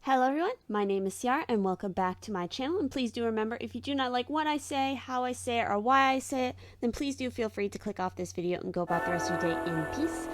Hello everyone, my name is Ciara and welcome back to my channel, and please do remember, if you do not like what I say, how I say it, or why I say it, then please do feel free to click off this video and go about the rest of your day in peace.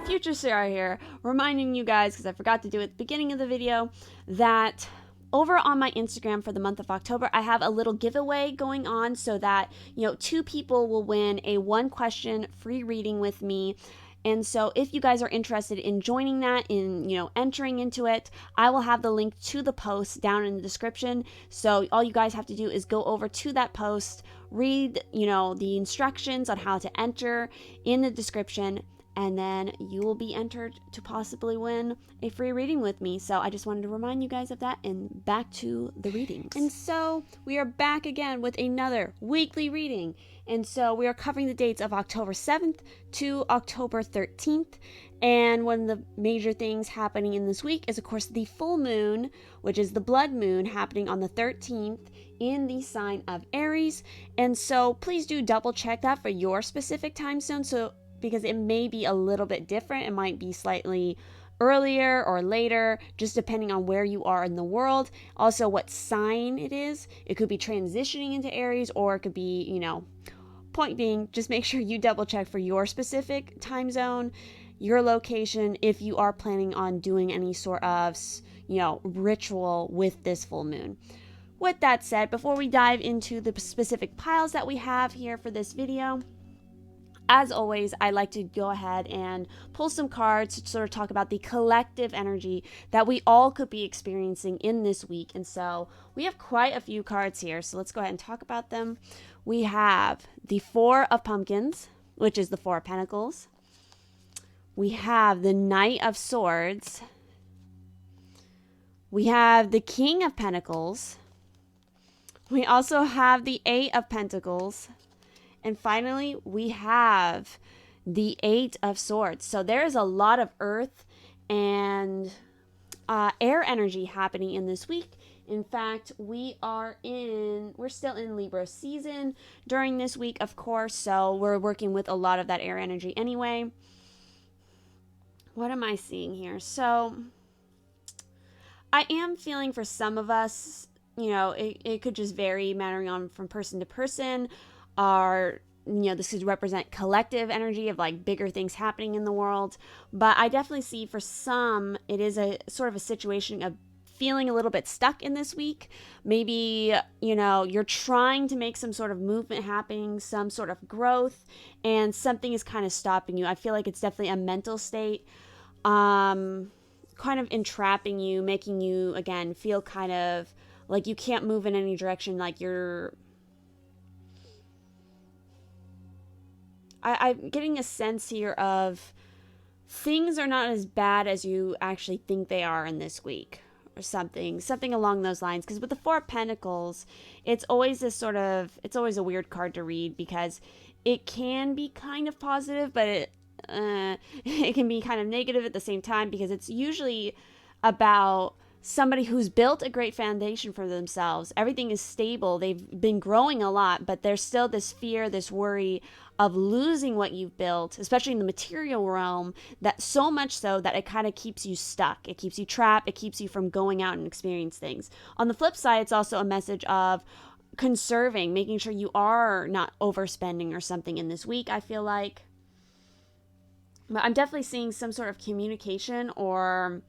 Future Ciara here, reminding you guys, because I forgot to do it at the beginning of the video, that over on my Instagram for the month of October, I have a little giveaway going on so that, 2 people will win a 1-question free reading with me. And so if you guys are interested in joining that, in, entering into it, I will have the link to the post down in the description. So all you guys have to do is go over to that post, read, the instructions on how to enter in the description, and then you will be entered to possibly win a free reading with me. So I just wanted to remind you guys of that, and back to the readings. And so we are back again with another weekly reading. And so we are covering the dates of October 7th to October 13th. And one of the major things happening in this week is, of course, the full moon, which is the blood moon, happening on the 13th in the sign of Aries. And so please do double check that for your specific time zone. So because it may be a little bit different. It might be slightly earlier or later, just depending on where you are in the world. Also, what sign it is. It could be transitioning into Aries, or it could be, point being, just make sure you double check for your specific time zone, your location, if you are planning on doing any sort of, ritual with this full moon. With that said, before we dive into the specific piles that we have here for this video, as always, I like to go ahead and pull some cards to sort of talk about the collective energy that we all could be experiencing in this week. And so we have quite a few cards here, so let's go ahead and talk about them. We have the 4 of Pumpkins, which is the 4 of Pentacles. We have the Knight of Swords. We have the King of Pentacles. We also have the 8 of Pentacles. And finally, we have the 8 of Swords. So there is a lot of earth and air energy happening in this week. In fact, we're still in Libra season during this week, of course. So we're working with a lot of that air energy anyway. What am I seeing here? So I am feeling, for some of us, it could just vary mattering on from person to person. This could represent collective energy of like bigger things happening in the world. But I definitely see for some, it is a sort of a situation of feeling a little bit stuck in this week. Maybe, you're trying to make some sort of movement happening, some sort of growth, and something is kind of stopping you. I feel like it's definitely a mental state, kind of entrapping you, making you, again, feel kind of like you can't move in any direction, like I'm getting a sense here of things are not as bad as you actually think they are in this week, or something along those lines. Because with the 4 of Pentacles, it's always a weird card to read, because it can be kind of positive, but it can be kind of negative at the same time, because it's usually about somebody who's built a great foundation for themselves. Everything is stable. They've been growing a lot, but there's still this fear, this worry of losing what you've built, especially in the material realm, that so much so that it kind of keeps you stuck. It keeps you trapped. It keeps you from going out and experience things. On the flip side, it's also a message of conserving, making sure you are not overspending or something in this week, I feel like. But I'm definitely seeing some sort of communication or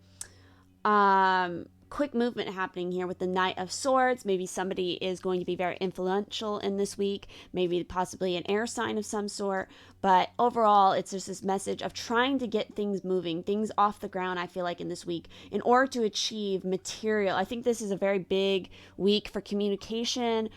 quick movement happening here with the Knight of Swords. Maybe somebody is going to be very influential in this week, maybe possibly an air sign of some sort. But overall, it's just this message of trying to get things moving, things off the ground, I feel like, in this week, in order to achieve material. I think this is a very big week for communication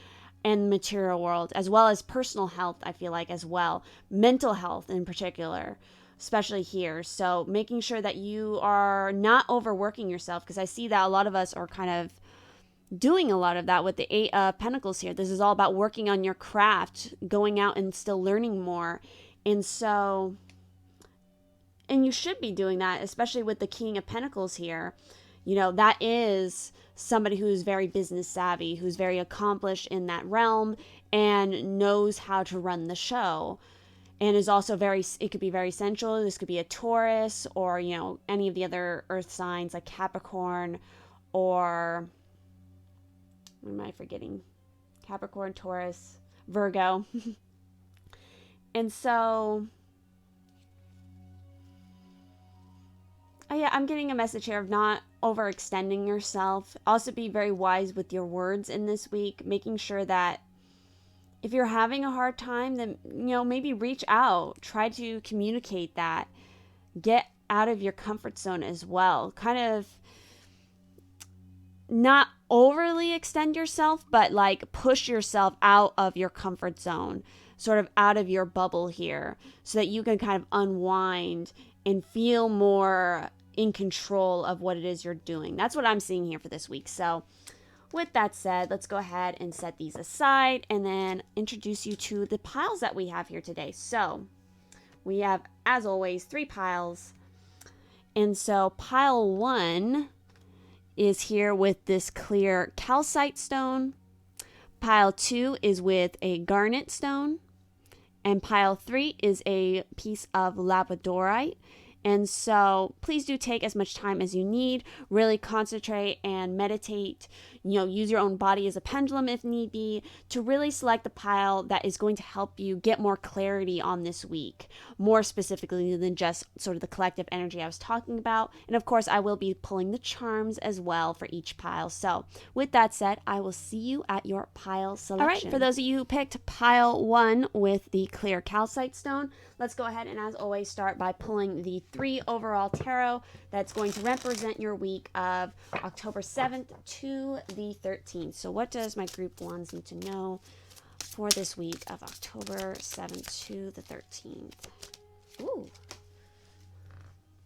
and material world, as well as personal health, I feel like, as well. Mental health in particular, especially here. So making sure that you are not overworking yourself, because I see that a lot of us are kind of doing a lot of that with the 8 of Pentacles here. This is all about working on your craft, going out and still learning more. And you should be doing that, especially with the King of Pentacles here. That is somebody who's very business savvy, who's very accomplished in that realm and knows how to run the show. and is also it could be very sensual. This could be a Taurus, or, you know, any of the other earth signs like Capricorn, or what am I forgetting? Capricorn, Taurus, Virgo. And so, yeah, I'm getting a message here of not overextending yourself. Also, be very wise with your words in this week, making sure that if you're having a hard time, then, you know, maybe reach out, try to communicate that, get out of your comfort zone as well. Kind of not overly extend yourself, but like push yourself out of your comfort zone, sort of out of your bubble here, so that you can kind of unwind and feel more in control of what it is you're doing. That's what I'm seeing here for this week. So with that said, let's go ahead and set these aside and then introduce you to the piles that we have here today. So we have, as always, 3 piles. And so pile 1 is here with this clear calcite stone. Pile 2 is with a garnet stone. And pile 3 is a piece of labradorite. And so please do take as much time as you need, really concentrate and meditate, you know, use your own body as a pendulum if need be, to really select the pile that is going to help you get more clarity on this week, more specifically than just sort of the collective energy I was talking about. And of course, I will be pulling the charms as well for each pile. So with that said, I will see you at your pile selection. All right, for those of you who picked pile 1 with the clear calcite stone, let's go ahead and, as always, start by pulling the 3 overall tarot that's going to represent your week of October 7th to the 13th. So what does my group ones need to know for this week of October 7th to the 13th? Ooh,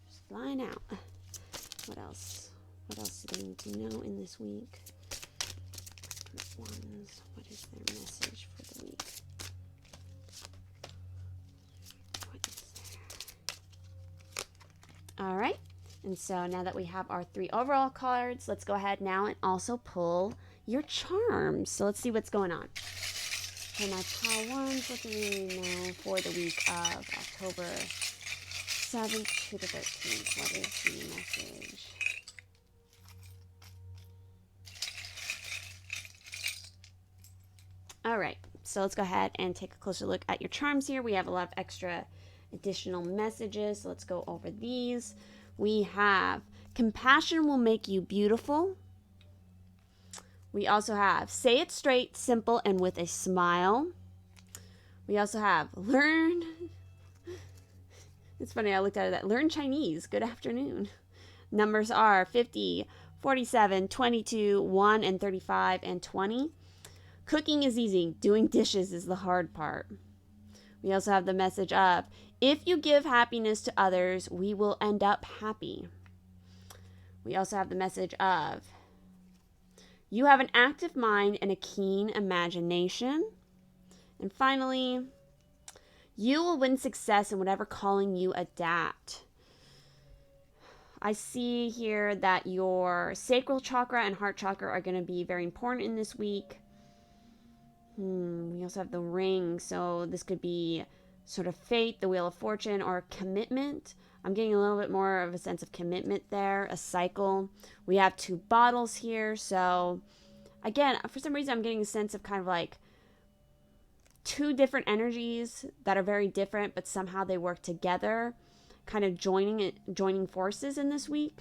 just flying out. What else? What else do they need to know in this week? Group ones, what is their message for the week? All right, and so now that we have our 3 overall cards, let's go ahead now and also pull your charms. So let's see what's going on. For my pile 1s, what do we know for the week of October 7th to the 13th? What is the message? All right, so let's go ahead and take a closer look at your charms here. We have a lot of extra additional messages. So let's go over these. We have compassion will make you beautiful. We also have say it straight, simple, and with a smile. We also have learn. It's funny, I looked at that. Learn Chinese. Good afternoon. Numbers are 50, 47, 22, 1, and 35, and 20. Cooking is easy. Doing dishes is the hard part. We also have the message of, if you give happiness to others, we will end up happy. We also have the message of, you have an active mind and a keen imagination. And finally, you will win success in whatever calling you adapt. I see here that your sacral chakra and heart chakra are going to be very important in this week. We also have the ring, so this could be sort of fate, the wheel of fortune, or commitment. I'm getting a little bit more of a sense of commitment there, a cycle. We have 2 bottles here, so again, for some reason I'm getting a sense of kind of like 2 different energies that are very different, but somehow they work together, kind of joining forces in this week.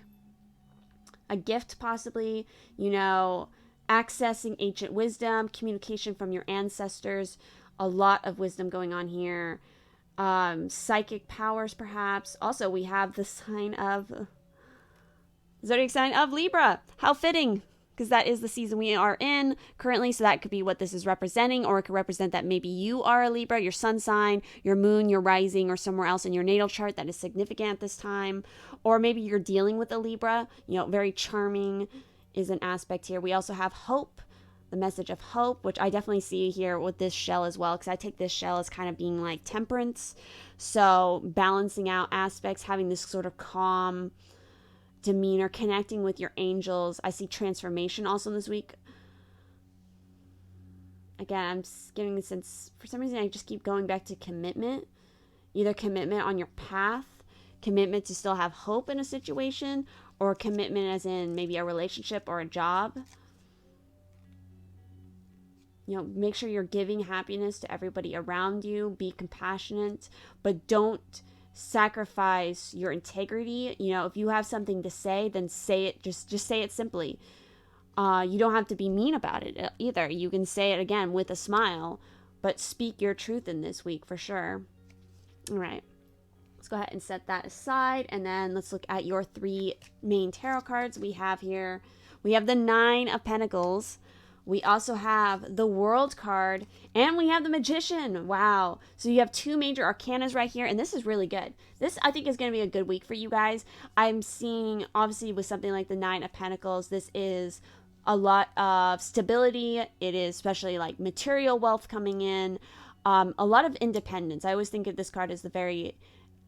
A gift possibly, you know, accessing ancient wisdom, communication from your ancestors, a lot of wisdom going on here. Psychic powers, perhaps. Also, we have the zodiac sign of Libra. How fitting, because that is the season we are in currently. So that could be what this is representing, or it could represent that maybe you are a Libra, your sun sign, your moon, your rising, or somewhere else in your natal chart that is significant at this time. Or maybe you're dealing with a Libra, you know, very charming is an aspect here. We also have hope, the message of hope, which I definitely see here with this shell as well, because I take this shell as kind of being like temperance. So balancing out aspects, having this sort of calm demeanor, connecting with your angels. I see transformation also this week. Again, I'm getting the sense, for some reason, I just keep going back to commitment. Either commitment on your path, commitment to still have hope in a situation, or commitment as in maybe a relationship or a job. You know, make sure you're giving happiness to everybody around you. Be compassionate, but don't sacrifice your integrity. You know, if you have something to say, then say it. Just say it simply. You don't have to be mean about it either. You can say it again with a smile, but speak your truth in this week for sure. All right. Let's go ahead and set that aside. And then let's look at your 3 main tarot cards we have here. We have the 9 of Pentacles. We also have the World card, and we have the Magician. Wow. So you have 2 major arcanas right here, and this is really good. This, I think, is going to be a good week for you guys. I'm seeing, obviously, with something like the 9 of Pentacles, this is a lot of stability. It is especially like material wealth coming in. A lot of independence. I always think of this card as the very,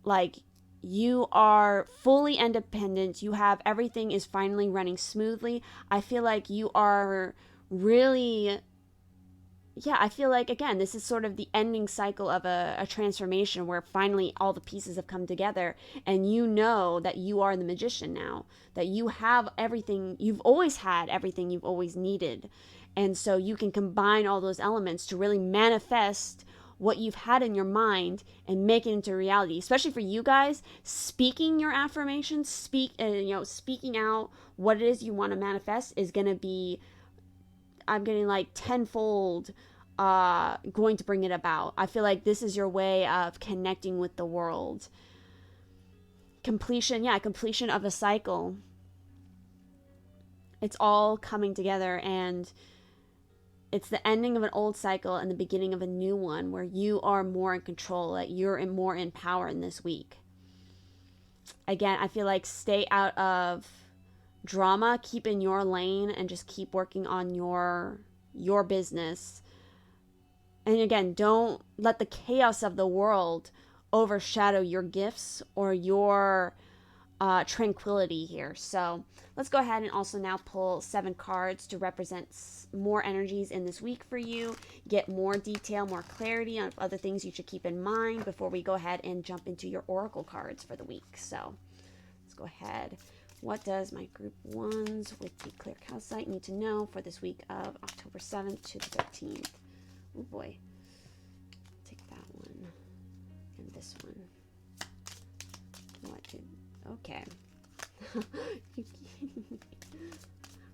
like, you are fully independent. You have everything is finally running smoothly. I feel like you are really, yeah, I feel like, again, this is sort of the ending cycle of a transformation where finally all the pieces have come together, and you know that you are the magician now, that you have everything, you've always had everything you've always needed. And so you can combine all those elements to really manifest what you've had in your mind and make it into reality. Especially for you guys, speaking your affirmations, speaking out what it is you want to manifest is going to be, I'm getting like tenfold going to bring it about. I feel like this is your way of connecting with the world. Completion of a cycle. It's all coming together, and it's the ending of an old cycle and the beginning of a new one where you are more in control, that you're more in power in this week. Again, I feel like stay out of drama, keep in your lane, and just keep working on your business. And again, don't let the chaos of the world overshadow your gifts or your tranquility here. So let's go ahead and also now pull 7 cards to represent more energies in this week for you. Get more detail, more clarity on other things you should keep in mind before we go ahead and jump into your oracle cards for the week. So let's go ahead. What does my group 1s with the clear calcite need to know for this week of October 7th to the 13th? Oh boy. Take that one and this one. Okay.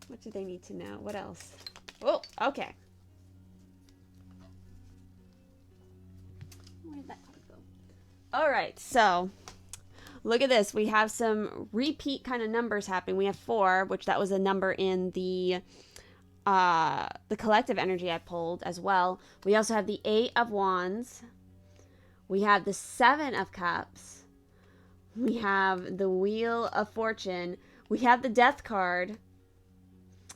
What do they need to know? What else? Oh, okay. Where did that card go? All right, so look at this. We have some repeat kind of numbers happening. We have 4, which that was a number in the collective energy I pulled as well. We also have the 8 of Wands. We have the 7 of Cups. We have the Wheel of Fortune. We have the Death card.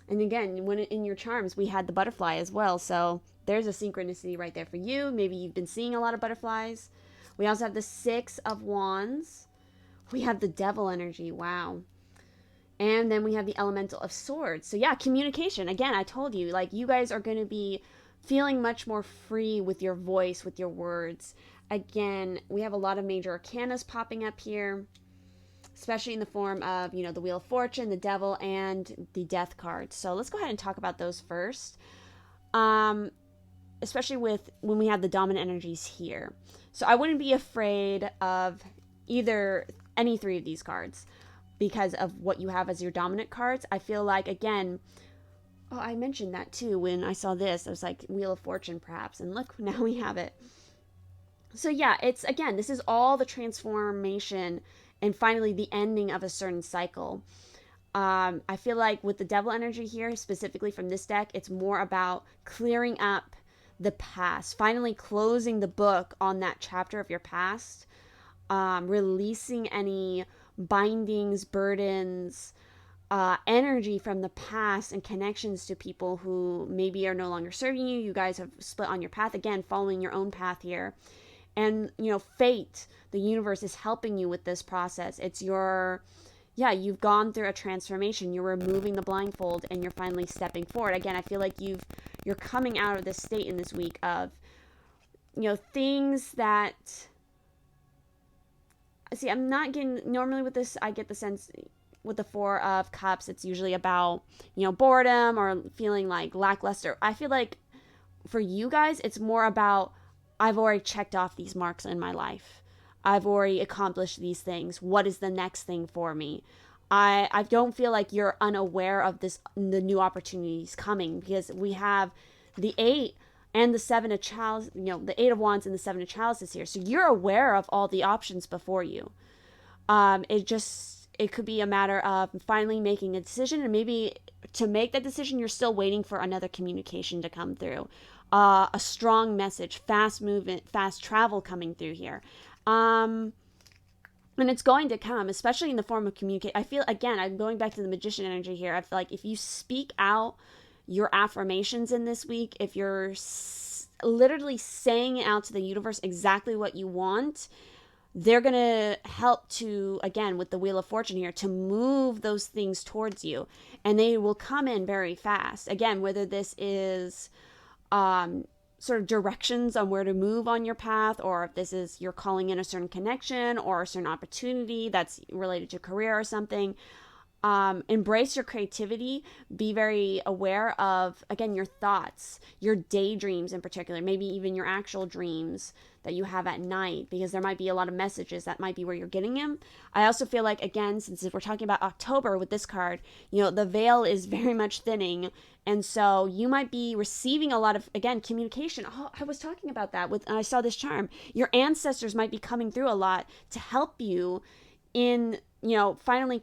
And again, when in your charms, we had the butterfly as well. So there's a synchronicity right there for you. Maybe you've been seeing a lot of butterflies. We also have the 6 of Wands. We have the Devil energy. Wow. And then we have the Elemental of Swords. So yeah, communication. Again, I told you, like, you guys are going to be feeling much more free with your voice, with your words. Again, we have a lot of major arcanas popping up here, especially in the form of, you know, the Wheel of Fortune, the Devil, and the Death card. So let's go ahead and talk about those first. Especially with when we have the dominant energies here. So I wouldn't be afraid of any 3 of these cards because of what you have as your dominant cards. I feel like, again, I mentioned that too when I saw this. I was like, Wheel of Fortune perhaps, and look, now we have it. So yeah, it's, again, this is all the transformation and finally the ending of a certain cycle. I feel like with the Devil energy here, specifically from this deck, it's more about clearing up the past, finally closing the book on that chapter of your past, releasing any bindings, burdens, energy from the past and connections to people who maybe are no longer serving you. You guys have split on your path, again, following your own path here. And, you know, fate, the universe is helping you with this process. It's you've gone through a transformation. You're removing the blindfold and you're finally stepping forward. Again, I feel like you're coming out of this state in this week of, you know, things that see, I'm not getting, normally with this, I get the sense with the Four of Cups, it's usually about, boredom or feeling like lackluster. I feel like for you guys, it's more about, I've already checked off these marks in my life. I've already accomplished these things. What is the next thing for me? I don't feel like you're unaware of the new opportunities coming, because we have the 8 and the 7 of chalice, the 8 of wands and the 7 of chalices here. So you're aware of all the options before you. It could be a matter of finally making a decision, and maybe to make that decision, you're still waiting for another communication to come through. A strong message, fast movement, fast travel coming through here. And it's going to come, especially in the form of communicate. I feel, again, I'm going back to the magician energy here. I feel like if you speak out your affirmations in this week, if you're literally saying out to the universe exactly what you want, they're going to help to, again, with the Wheel of Fortune here, to move those things towards you. And they will come in very fast. Again, whether this is sort of directions on where to move on your path, or if this is you're calling in a certain connection or a certain opportunity that's related to career or something. Embrace your creativity. Be very aware of, again, your thoughts, your daydreams in particular, maybe even your actual dreams that you have at night, because there might be a lot of messages that might be where you're getting them. I also feel like, again, since if we're talking about October with this card, the veil is very much thinning. And so you might be receiving a lot of, again, communication. Oh, I was talking about that I saw this charm. Your ancestors might be coming through a lot to help you in, finally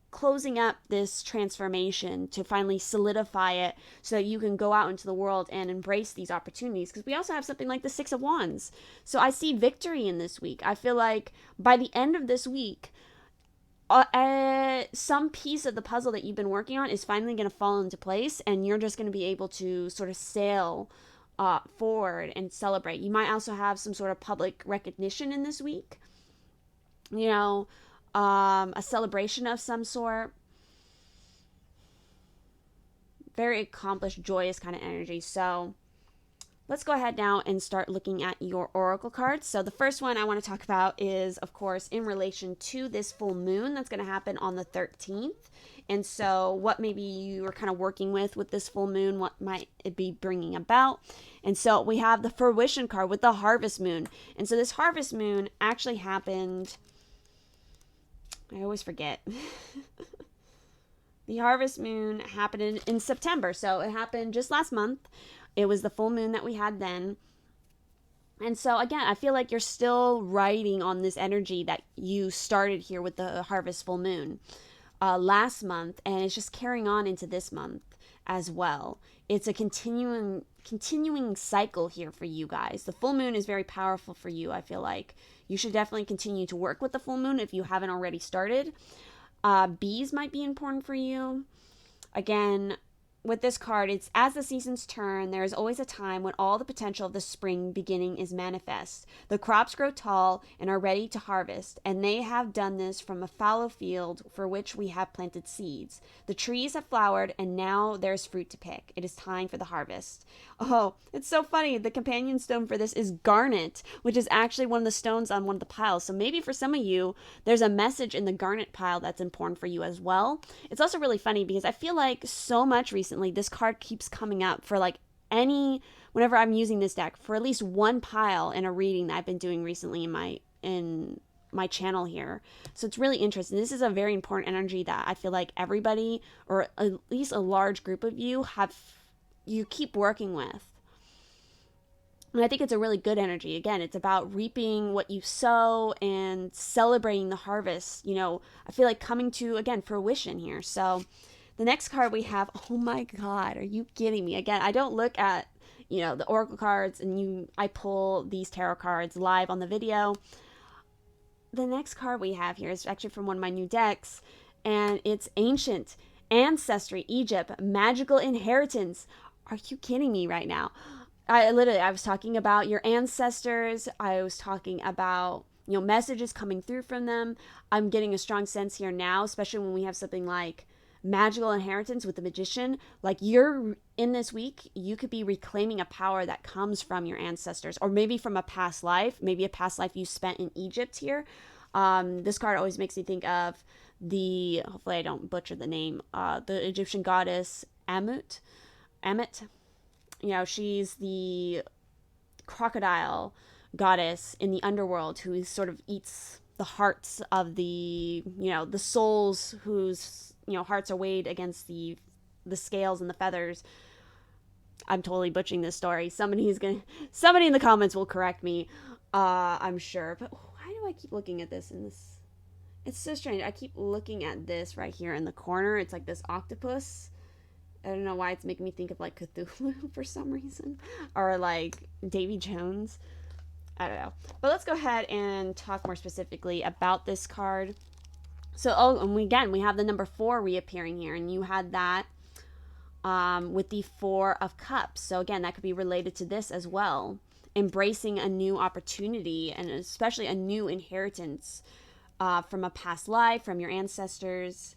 closing up this transformation, to finally solidify it so that you can go out into the world and embrace these opportunities. Because we also have something like the 6 of Wands. So I see victory in this week. I feel like by the end of this week, some piece of the puzzle that you've been working on is finally going to fall into place, and you're just going to be able to sort of sail forward and celebrate. You might also have some sort of public recognition in this week, a celebration of some sort. Very accomplished, joyous kind of energy. So let's go ahead now and start looking at your oracle cards. So the first one I want to talk about is, of course, in relation to this full moon that's going to happen on the 13th. And so what maybe you are kind of working with this full moon, what might it be bringing about? And so we have the fruition card with the harvest moon. And so this harvest moon actually happened, I always forget. The harvest moon happened in September. So it happened just last month. It was the full moon that we had then. And so, again, I feel like you're still riding on this energy that you started here with the harvest full moon last month. And it's just carrying on into this month as well. It's a continuing cycle here for you guys. The full moon is very powerful for you, I feel like. You should definitely continue to work with the full moon if you haven't already started. Bees might be important for you. Again, with this card, it's as the seasons turn, there is always a time when all the potential of the spring beginning is manifest. The crops grow tall and are ready to harvest, and they have done this from a fallow field for which we have planted seeds. The trees have flowered, and now there's fruit to pick. It is time for the harvest. Oh, it's so funny. The companion stone for this is garnet, which is actually one of the stones on one of the piles. So maybe for some of you, there's a message in the garnet pile that's important for you as well. It's also really funny because I feel like so much recently, this card keeps coming up for whenever I'm using this deck, for at least one pile in a reading that I've been doing recently in my channel here. So it's really interesting. This is a very important energy that I feel like everybody, or at least a large group of you, you keep working with. And I think it's a really good energy. Again, it's about reaping what you sow and celebrating the harvest. I feel like coming to, again, fruition here. So the next card we have, oh my God, are you kidding me? Again, I don't look at, the oracle cards, and I pull these tarot cards live on the video. The next card we have here is actually from one of my new decks, and it's Ancient Ancestry, Egypt, Magical Inheritance. Are you kidding me right now? I was talking about your ancestors. I was talking about, messages coming through from them. I'm getting a strong sense here now, especially when we have something like magical inheritance with the magician. Like, you're in this week, you could be reclaiming a power that comes from your ancestors, or maybe from a past life, maybe a past life you spent in Egypt here. This card always makes me think of hopefully I don't butcher the name, the Egyptian goddess Ammit. She's the crocodile goddess in the underworld who sort of eats the hearts of the souls whose hearts are weighed against the scales and the feathers. I'm totally butchering this story. Somebody in the comments will correct me, I'm sure. But why do I keep looking at this in this? It's so strange. I keep looking at this right here in the corner. It's like this octopus. I don't know why it's making me think of like Cthulhu for some reason, or like Davy Jones. I don't know. But let's go ahead and talk more specifically about this card. So, and we have the number 4 reappearing here, and you had that with the 4 of Cups. So again, that could be related to this as well. Embracing a new opportunity, and especially a new inheritance from a past life, from your ancestors.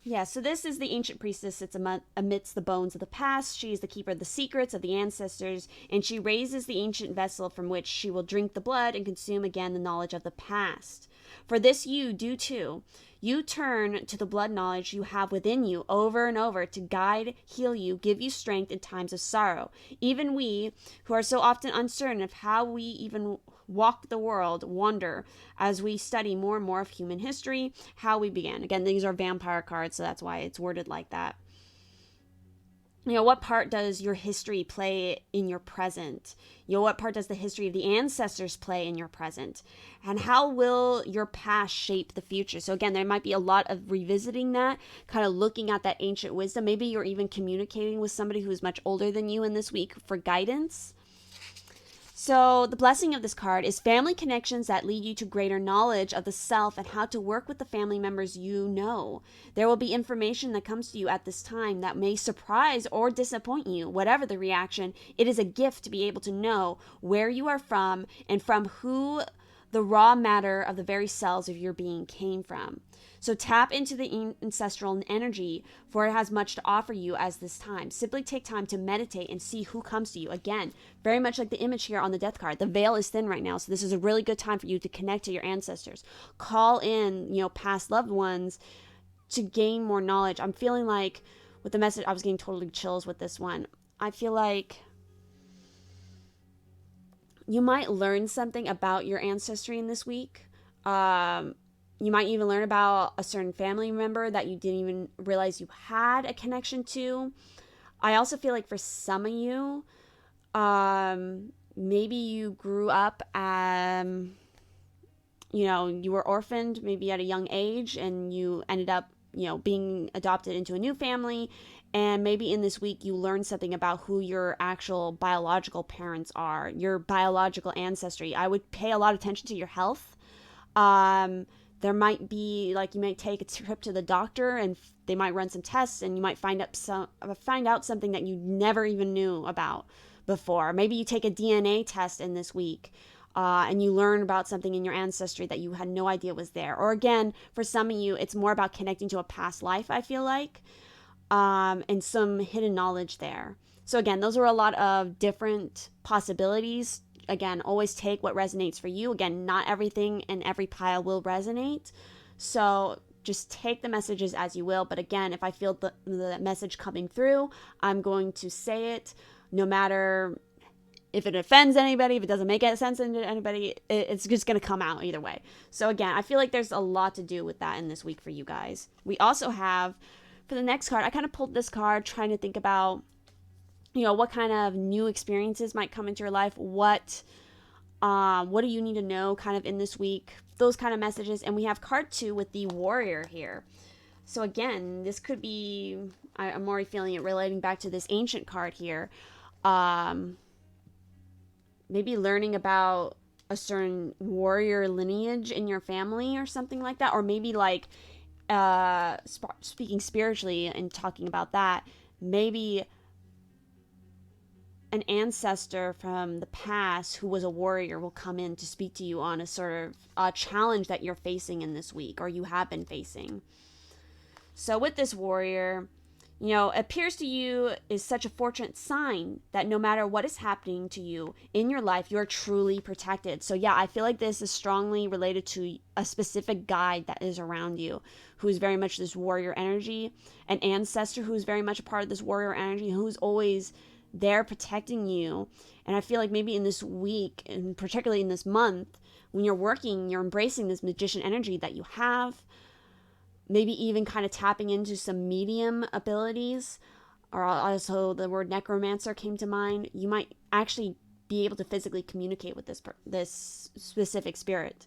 Yeah, so this is the ancient priestess sits amidst the bones of the past. She is the keeper of the secrets of the ancestors, and she raises the ancient vessel from which she will drink the blood and consume again the knowledge of the past. For this you do too. You turn to the blood knowledge you have within you over and over to guide, heal you, give you strength in times of sorrow. Even we, who are so often uncertain of how we even walk the world, wonder as we study more and more of human history, how we began. Again, these are vampire cards, so that's why it's worded like that. What part does your history play in your present? What part does the history of the ancestors play in your present? And how will your past shape the future? So again, there might be a lot of revisiting that, kind of looking at that ancient wisdom. Maybe you're even communicating with somebody who's much older than you in this week for guidance. So the blessing of this card is family connections that lead you to greater knowledge of the self and how to work with the family members you know. There will be information that comes to you at this time that may surprise or disappoint you. Whatever the reaction, it is a gift to be able to know where you are from and from who the raw matter of the very cells of your being came from. So tap into the ancestral energy, for it has much to offer you as this time. Simply take time to meditate and see who comes to you. Again, very much like the image here on the death card. The veil is thin right now, so this is a really good time for you to connect to your ancestors. Call in, past loved ones to gain more knowledge. I'm feeling like with the message, I was getting totally chills with this one. I feel like you might learn something about your ancestry in this week. You might even learn about a certain family member that you didn't even realize you had a connection to. I also feel like for some of you, maybe you grew up, you were orphaned maybe at a young age, and you ended up, being adopted into a new family. And maybe in this week you learn something about who your actual biological parents are, your biological ancestry. I would pay a lot of attention to your health. There might be, you might take a trip to the doctor and they might run some tests, and you might find out something that you never even knew about before. Maybe you take a DNA test in this week, and you learn about something in your ancestry that you had no idea was there. Or again, for some of you, it's more about connecting to a past life, I feel like, and some hidden knowledge there. So again, those are a lot of different possibilities. Again, always take what resonates for you. Again, not everything in every pile will resonate. So just take the messages as you will. But again, if I feel the message coming through, I'm going to say it, no matter if it offends anybody, if it doesn't make sense to anybody, it's just going to come out either way. So again, I feel like there's a lot to do with that in this week for you guys. We also have, for the next card, I kind of pulled this card trying to think about, what kind of new experiences might come into your life. What do you need to know kind of in this week? Those kind of messages. And we have card 2 with the warrior here. So again, this could be, I'm already feeling it relating back to this ancient card here. Maybe learning about a certain warrior lineage in your family or something like that. Or maybe speaking spiritually and talking about that, maybe an ancestor from the past who was a warrior will come in to speak to you on a sort of challenge that you're facing in this week, or you have been facing. So with this warrior, You know, appears to you is such a fortunate sign that no matter what is happening to you in your life, you're truly protected. So yeah, I feel like this is strongly related to a specific guide that is around you, who's very much this warrior energy, an ancestor who's very much a part of this warrior energy, who's always there protecting you. And I feel like maybe in this week, and particularly in this month, when you're working, you're embracing this magician energy that you have, maybe even kind of tapping into some medium abilities, or also the word necromancer came to mind. You might actually be able to physically communicate with this specific spirit.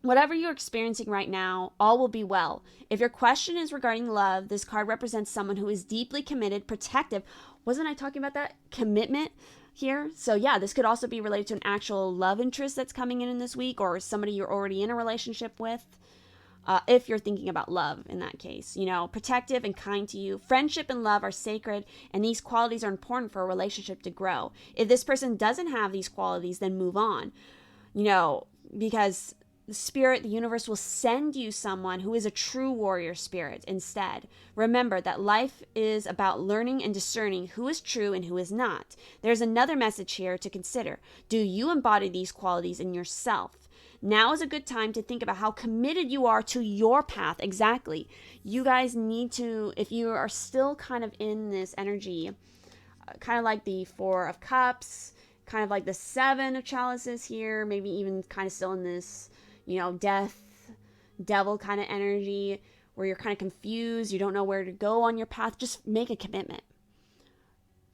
Whatever you're experiencing right now, all will be well. If your question is regarding love, this card represents someone who is deeply committed, protective. Wasn't I talking about that? Commitment here? So yeah, this could also be related to an actual love interest that's coming in this week, or somebody you're already in a relationship with. If you're thinking about love in that case, you know, protective and kind to you. Friendship and love are sacred, and these qualities are important for a relationship to grow. If this person doesn't have these qualities, then move on, you know, because the spirit, the universe will send you someone who is a true warrior spirit instead. Remember that life is about learning and discerning who is true and who is not. There's another message here to consider. Do you embody these qualities in yourself? Now is a good time to think about how committed you are to your path. Exactly. You guys need to, if you are still kind of in this energy, kind of like the Four of Cups, kind of like the Seven of Chalices here, maybe even kind of still in this, you know, death, devil kind of energy, where you're kind of confused, you don't know where to go on your path, just make a commitment.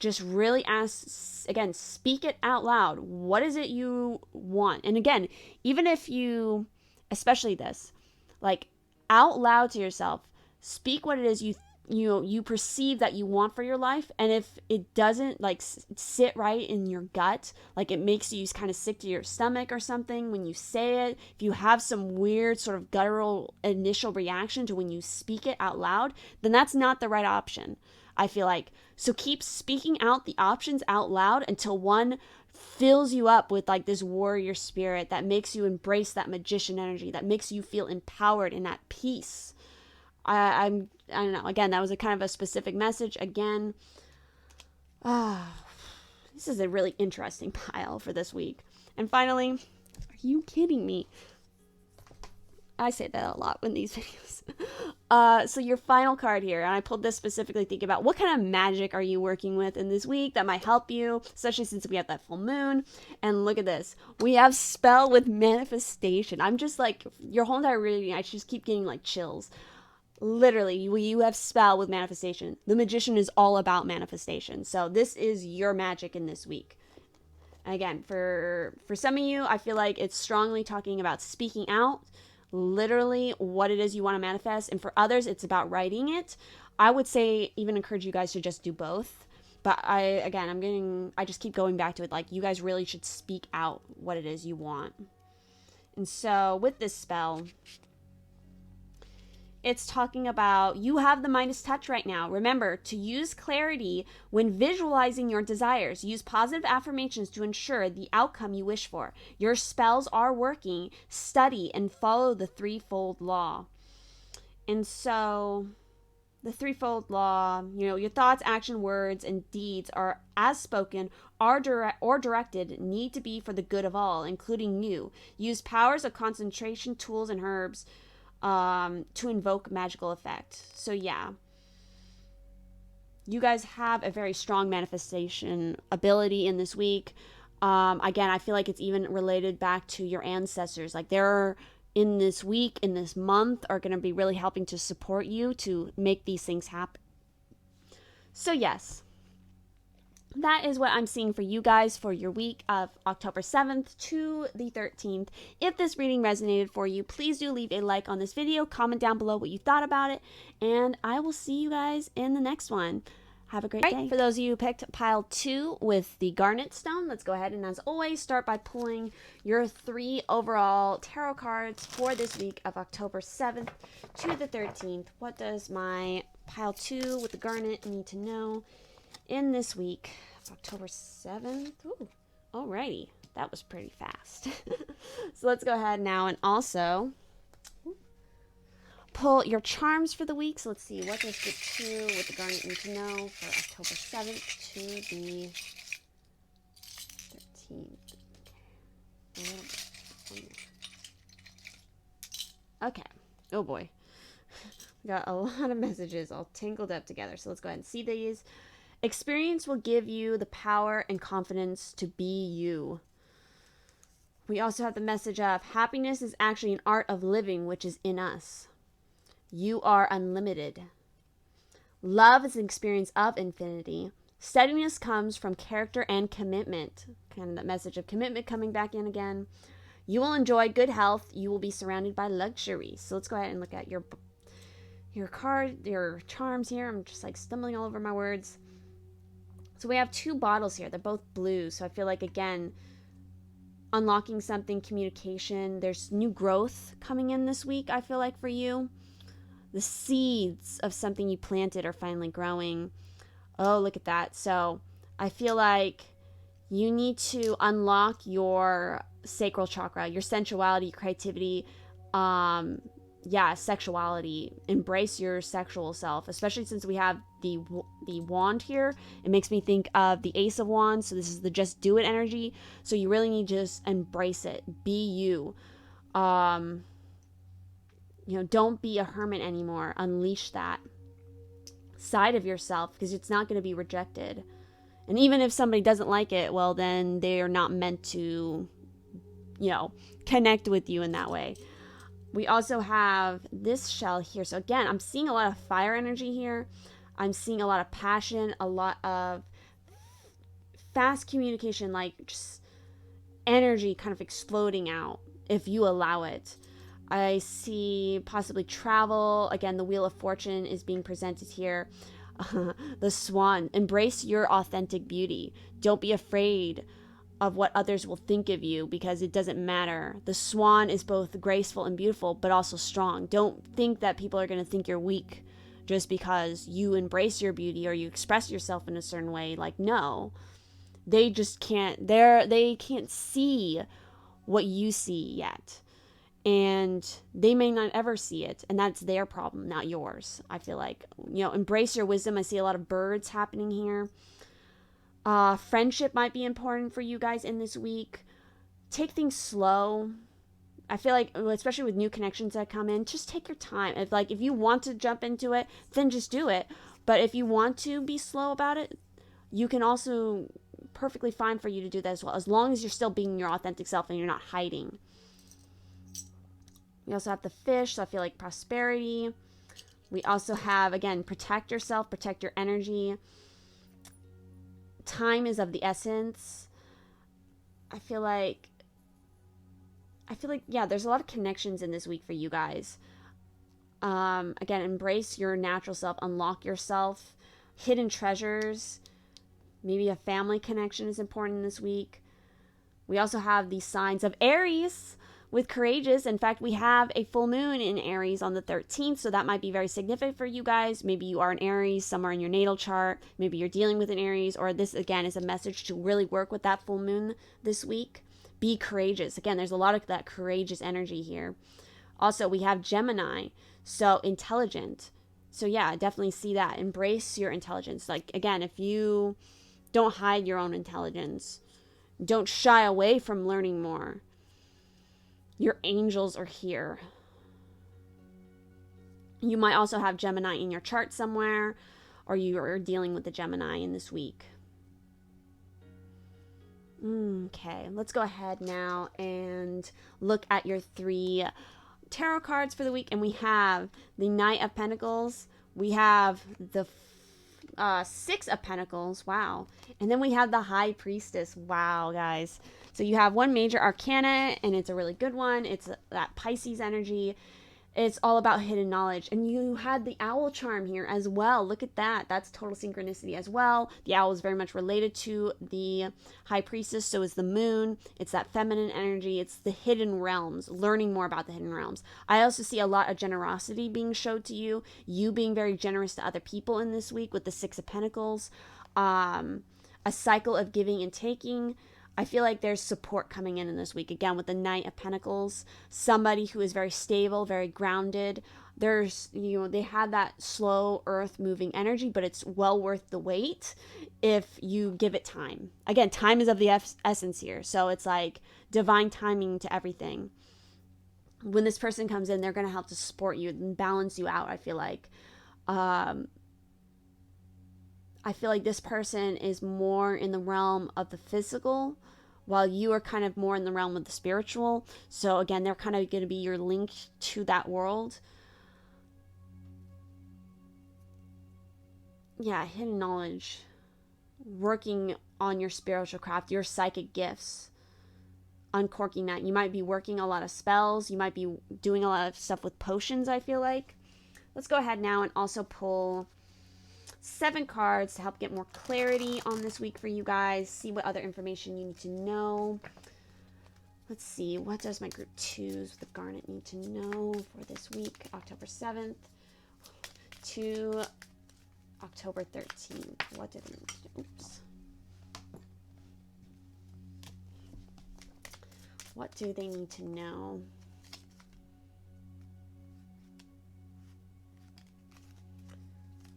Just really ask, again, speak it out loud. What is it you want? And again, even if you, especially this, like out loud to yourself, speak what it is you perceive that you want for your life. And if it doesn't like sit right in your gut, like it makes you kind of sick to your stomach or something when you say it, if you have some weird sort of guttural initial reaction to when you speak it out loud, then that's not the right option, I feel like. So keep speaking out the options out loud until one fills you up with like this warrior spirit that makes you embrace that magician energy, that makes you feel empowered and at peace. I don't know. Again, that was a kind of a specific message. Again, this is a really interesting pile for this week. And finally, are you kidding me? I say that a lot in these videos. So your final card here, and I pulled this specifically thinking about what kind of magic are you working with in this week that might help you, especially since we have that full moon. And look at this. We have spell with manifestation. I'm just like, your whole entire reading, I just keep getting like chills. Literally, you have spell with manifestation. The magician is all about manifestation. So this is your magic in this week. Again, for some of you, I feel like it's strongly talking about speaking out, literally what it is you want to manifest. And for others, it's about writing it. I would say even encourage you guys to just do both. But I just keep going back to it. Like, you guys really should speak out what it is you want. And so with this spell, it's talking about you have the Midas touch right now. Remember to use clarity when visualizing your desires. Use positive affirmations to ensure the outcome you wish for. Your spells are working. Study and follow the threefold law. And so the threefold law, you know, your thoughts, action, words, and deeds are as spoken or directed need to be for the good of all, including you. Use powers of concentration, tools, and herbs to invoke magical effect. So yeah, you guys have a very strong manifestation ability in this week. Again, I feel like it's even related back to your ancestors. Like, they're in this week, in this month, are going to be really helping to support you to make these things happen. So yes, that is what I'm seeing for you guys for your week of October 7th to the 13th. If this reading resonated for you, please do leave a like on this video, comment down below what you thought about it, and I will see you guys in the next one. Have a great day. For those of you who picked pile 2 with the garnet stone, let's go ahead and, as always, start by pulling your 3 overall tarot cards for this week of October 7th to the 13th. What does my pile 2 with the garnet need to know in this week of October 7th? Ooh, alrighty. That was pretty fast. So let's go ahead now and also pull your charms for the week. So let's see, what does the 2 with the garnet need to know for October 7th to the 13th? Okay. Oh boy. We got a lot of messages all tangled up together. So let's go ahead and see these. Experience will give you the power and confidence to be you. We also have the message of happiness is actually an art of living, which is in us. You are unlimited. Love is an experience of infinity. Steadiness comes from character and commitment. Kind of that message of commitment coming back in again. You will enjoy good health. You will be surrounded by luxury. So let's go ahead and look at your card, your charms here. I'm just like stumbling all over my words. So we have 2 bottles here. They're both blue. So I feel like, again, unlocking something, communication. There's new growth coming in this week, I feel like, for you. The seeds of something you planted are finally growing. Oh, look at that. So I feel like you need to unlock your sacral chakra, your sensuality, creativity, sexuality. Embrace your sexual self, especially since we have the wand here. It makes me think of the Ace of Wands. So this is the just do it energy. So you really need to just embrace it. Be you. Don't be a hermit anymore. Unleash that side of yourself because it's not going to be rejected. And even if somebody doesn't like it, well, then they are not meant to, connect with you in that way. We also have this shell here. So again, I'm seeing a lot of fire energy here. I'm seeing a lot of passion, a lot of fast communication, like just energy kind of exploding out if you allow it. I see possibly travel. Again, the Wheel of Fortune is being presented here. The Swan. Embrace your authentic beauty. Don't be afraid of what others will think of you because it doesn't matter. The Swan is both graceful and beautiful, but also strong. Don't think that people are going to think you're weak just because you embrace your beauty or you express yourself in a certain way. Like, no. They just can't. They can't see what you see yet. And they may not ever see it, and that's their problem, not yours. I feel like, embrace your wisdom. I see a lot of birds happening here. Friendship might be important for you guys in this week. Take things slow. I feel like, especially with new connections that come in, just take your time. If you want to jump into it, then just do it. But if you want to be slow about it, you can also perfectly fine for you to do that as well, as long as you're still being your authentic self and you're not hiding. We also have the Fish, so I feel like prosperity. We also have, again, protect yourself, protect your energy. Time is of the essence. I feel like, yeah, there's a lot of connections in this week for you guys. Again, embrace your natural self, unlock yourself. Hidden treasures. Maybe a family connection is important this week. We also have the signs of Aries with courageous. In fact, we have a full moon in Aries on the 13th, so that might be very significant for you guys. Maybe you are an Aries somewhere in your natal chart. Maybe you're dealing with an Aries, or this, again, is a message to really work with that full moon this week. Be courageous. Again, there's a lot of that courageous energy here. Also, we have Gemini, so intelligent. So yeah, definitely see that. Embrace your intelligence. Like, again, if you don't hide your own intelligence, don't shy away from learning more. Your angels are here. You might also have Gemini in your chart somewhere, or you are dealing with the Gemini in this week. Okay, let's go ahead now and look at your 3 tarot cards for the week. And we have the Knight of Pentacles. We have the 6 of Pentacles. Wow. And then we have the High Priestess. Wow, guys. So you have one major arcana, and it's a really good one. It's that Pisces energy. It's all about hidden knowledge. And you had the owl charm here as well. Look at that. That's total synchronicity as well. The owl is very much related to the High Priestess. So is the moon. It's that feminine energy. It's the hidden realms, learning more about the hidden realms. I also see a lot of generosity being showed to you. You being very generous to other people in this week with the 6 of Pentacles. A cycle of giving and taking. I feel like there's support coming in this week. Again, with the Knight of Pentacles, somebody who is very stable, very grounded, there's, they have that slow earth moving energy, but it's well worth the wait if you give it time. Again, time is of the essence here. So it's like divine timing to everything. When this person comes in, they're going to help to support you and balance you out, I feel like. I feel like this person is more in the realm of the physical, while you are kind of more in the realm of the spiritual. So again, they're kind of going to be your link to that world. Yeah, hidden knowledge. Working on your spiritual craft, your psychic gifts. Uncorking that. You might be working a lot of spells. You might be doing a lot of stuff with potions, I feel like. Let's go ahead now and also pull 7 cards to help get more clarity on this week for you guys. See what other information you need to know. Let's see. What does my group 2s with the Garnet need to know for this week? October 7th to October 13th. What do they need to know? Oops. What do they need to know?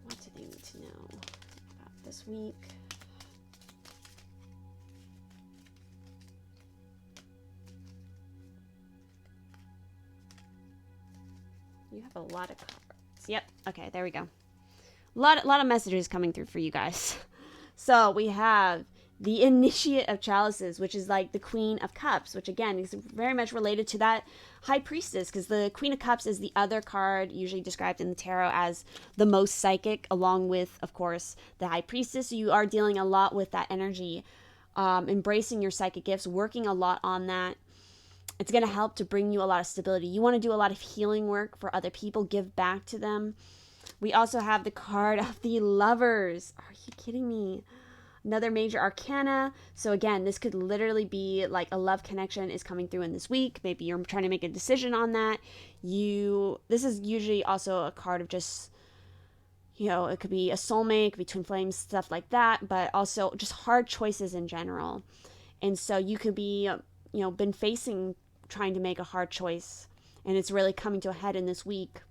What do they need to know about this week? You have a lot of cards. Yep. Okay, there we go. A lot of messages coming through for you guys. So we have the Initiate of Chalices, which is like the Queen of Cups, which again is very much related to that High Priestess, because the Queen of Cups is the other card usually described in the tarot as the most psychic, along with, of course, the High Priestess. So you are dealing a lot with that energy, embracing your psychic gifts, working a lot on that. It's going to help to bring you a lot of stability. You want to do a lot of healing work for other people, give back to them. We also have the card of the Lovers. Are you kidding me? Another major arcana. So again, this could literally be like a love connection is coming through in this week. Maybe you're trying to make a decision on that. This is usually also a card of just, it could be a soulmate, it could be twin flames, stuff like that, but also just hard choices in general. And so you could be, been facing trying to make a hard choice, and it's really coming to a head in this week.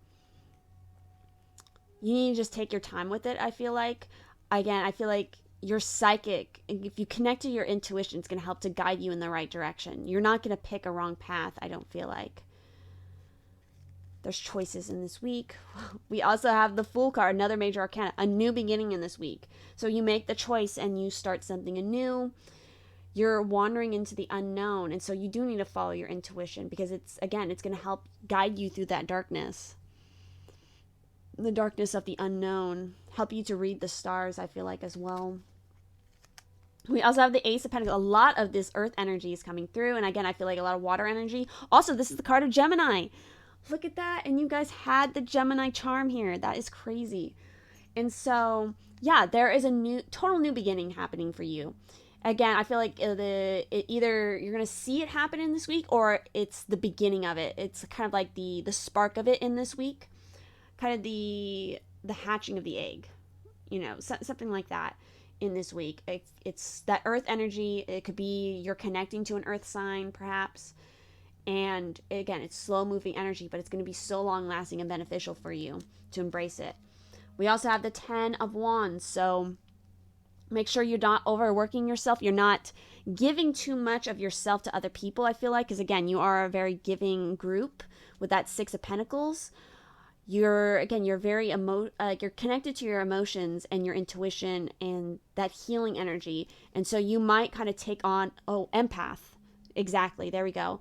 You need to just take your time with it, I feel like. Again, I feel like you're psychic. If you connect to your intuition, it's going to help to guide you in the right direction. You're not going to pick a wrong path, I don't feel like. There's choices in this week. We also have the Fool card, another major arcana, a new beginning in this week. So you make the choice and you start something anew. You're wandering into the unknown, and so you do need to follow your intuition, because it's going to help guide you through that darkness. The darkness of the unknown. Help you to read the stars, I feel like, as well. We also have the Ace of Pentacles. A lot of this earth energy is coming through, and again, I feel like a lot of water energy. Also, this is the card of Gemini. Look at that, and you guys had the Gemini charm here. That is crazy. And so, yeah, there is a total new beginning happening for you. Again, I feel like either you're going to see it happen in this week, or it's the beginning of it. It's kind of like the spark of it in this week. Kind of the hatching of the egg. Something like that in this week. It's that earth energy. It could be you're connecting to an earth sign, perhaps. And again, it's slow moving energy, but it's going to be so long lasting and beneficial for you to embrace it. We also have the 10 of Wands. So make sure you're not overworking yourself. You're not giving too much of yourself to other people, I feel like, because again, you are a very giving group with that 6 of Pentacles. You're very you're connected to your emotions and your intuition and that healing energy. And so you might kind of take on, empath. Exactly. There we go.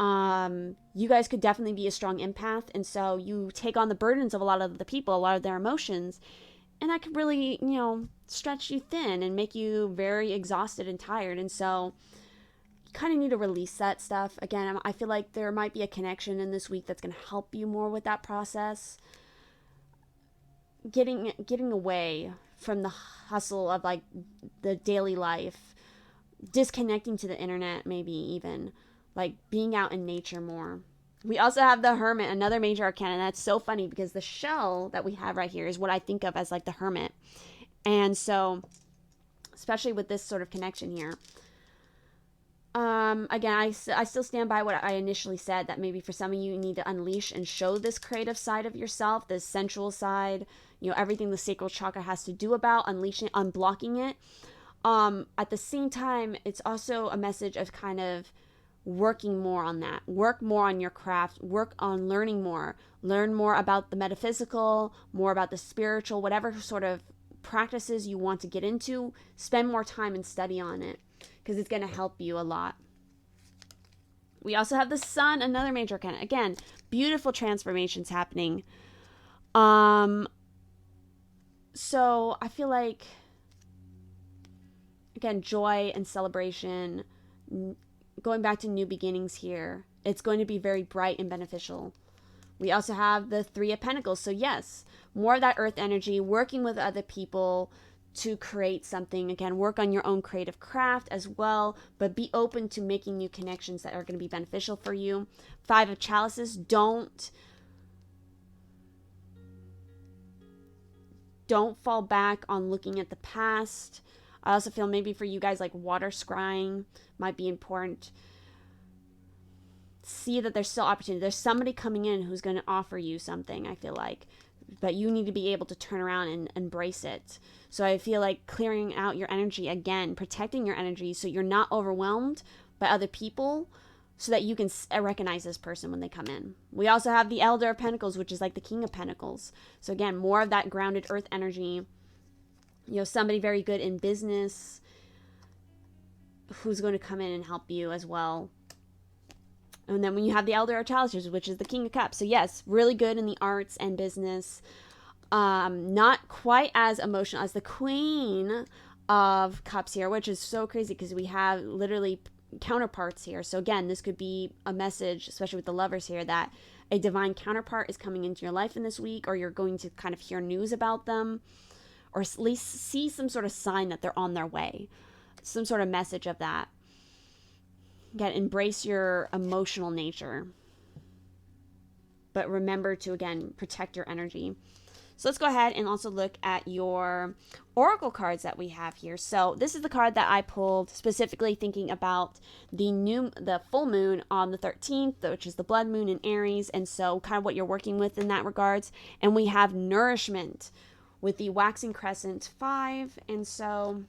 You guys could definitely be a strong empath. And so you take on the burdens of a lot of the people, a lot of their emotions. And that could really, stretch you thin and make you very exhausted and tired. And so you kind of need to release that stuff. Again, I feel like there might be a connection in this week that's going to help you more with that process. Getting away from the hustle of like the daily life. Disconnecting to the internet, maybe even. Like being out in nature more. We also have the Hermit, another major arcana. And that's so funny because the shell that we have right here is what I think of as like the Hermit. And so, especially with this sort of connection here, Again, I still stand by what I initially said, that maybe for some of you, you need to unleash and show this creative side of yourself, this sensual side, everything the sacral chakra has to do about unleashing, unblocking it. At the same time, it's also a message of kind of working more on that, work more on your craft, work on learning more, learn more about the metaphysical, more about the spiritual, whatever sort of practices you want to get into, spend more time and study on it, because it's going to help you a lot. We also have the sun, another major arcana. Again, beautiful transformations happening. So I feel like, again, joy and celebration, going back to new beginnings here. It's going to be very bright and beneficial. We also have the Three of Pentacles. So yes, more of that earth energy, working with other people to create something. Again, work on your own creative craft as well, but be open to making new connections that are going to be beneficial for you. Five of Chalices. Don't fall back on looking at the past. I also feel maybe for you guys, like water scrying might be important. See that there's still opportunity. There's somebody coming in who's going to offer you something, I feel like. But you need to be able to turn around and embrace it. So I feel like clearing out your energy again, protecting your energy so you're not overwhelmed by other people, so that you can recognize this person when they come in. We also have the Elder of Pentacles, which is like the King of Pentacles. So again, more of that grounded earth energy. Somebody very good in business who's going to come in and help you as well. And then when you have the Elder of Chalices, which is the King of Cups. So yes, really good in the arts and business. Not quite as emotional as the Queen of Cups here, which is so crazy because we have literally counterparts here. So again, this could be a message, especially with the lovers here, that a divine counterpart is coming into your life in this week, or you're going to kind of hear news about them, or at least see some sort of sign that they're on their way. Some sort of message of that. Again, embrace your emotional nature. But remember to, again, protect your energy. So let's go ahead and also look at your oracle cards that we have here. So this is the card that I pulled specifically thinking about the full moon on the 13th, which is the blood moon in Aries. And so kind of what you're working with in that regards. And we have nourishment with the waxing crescent 5. And so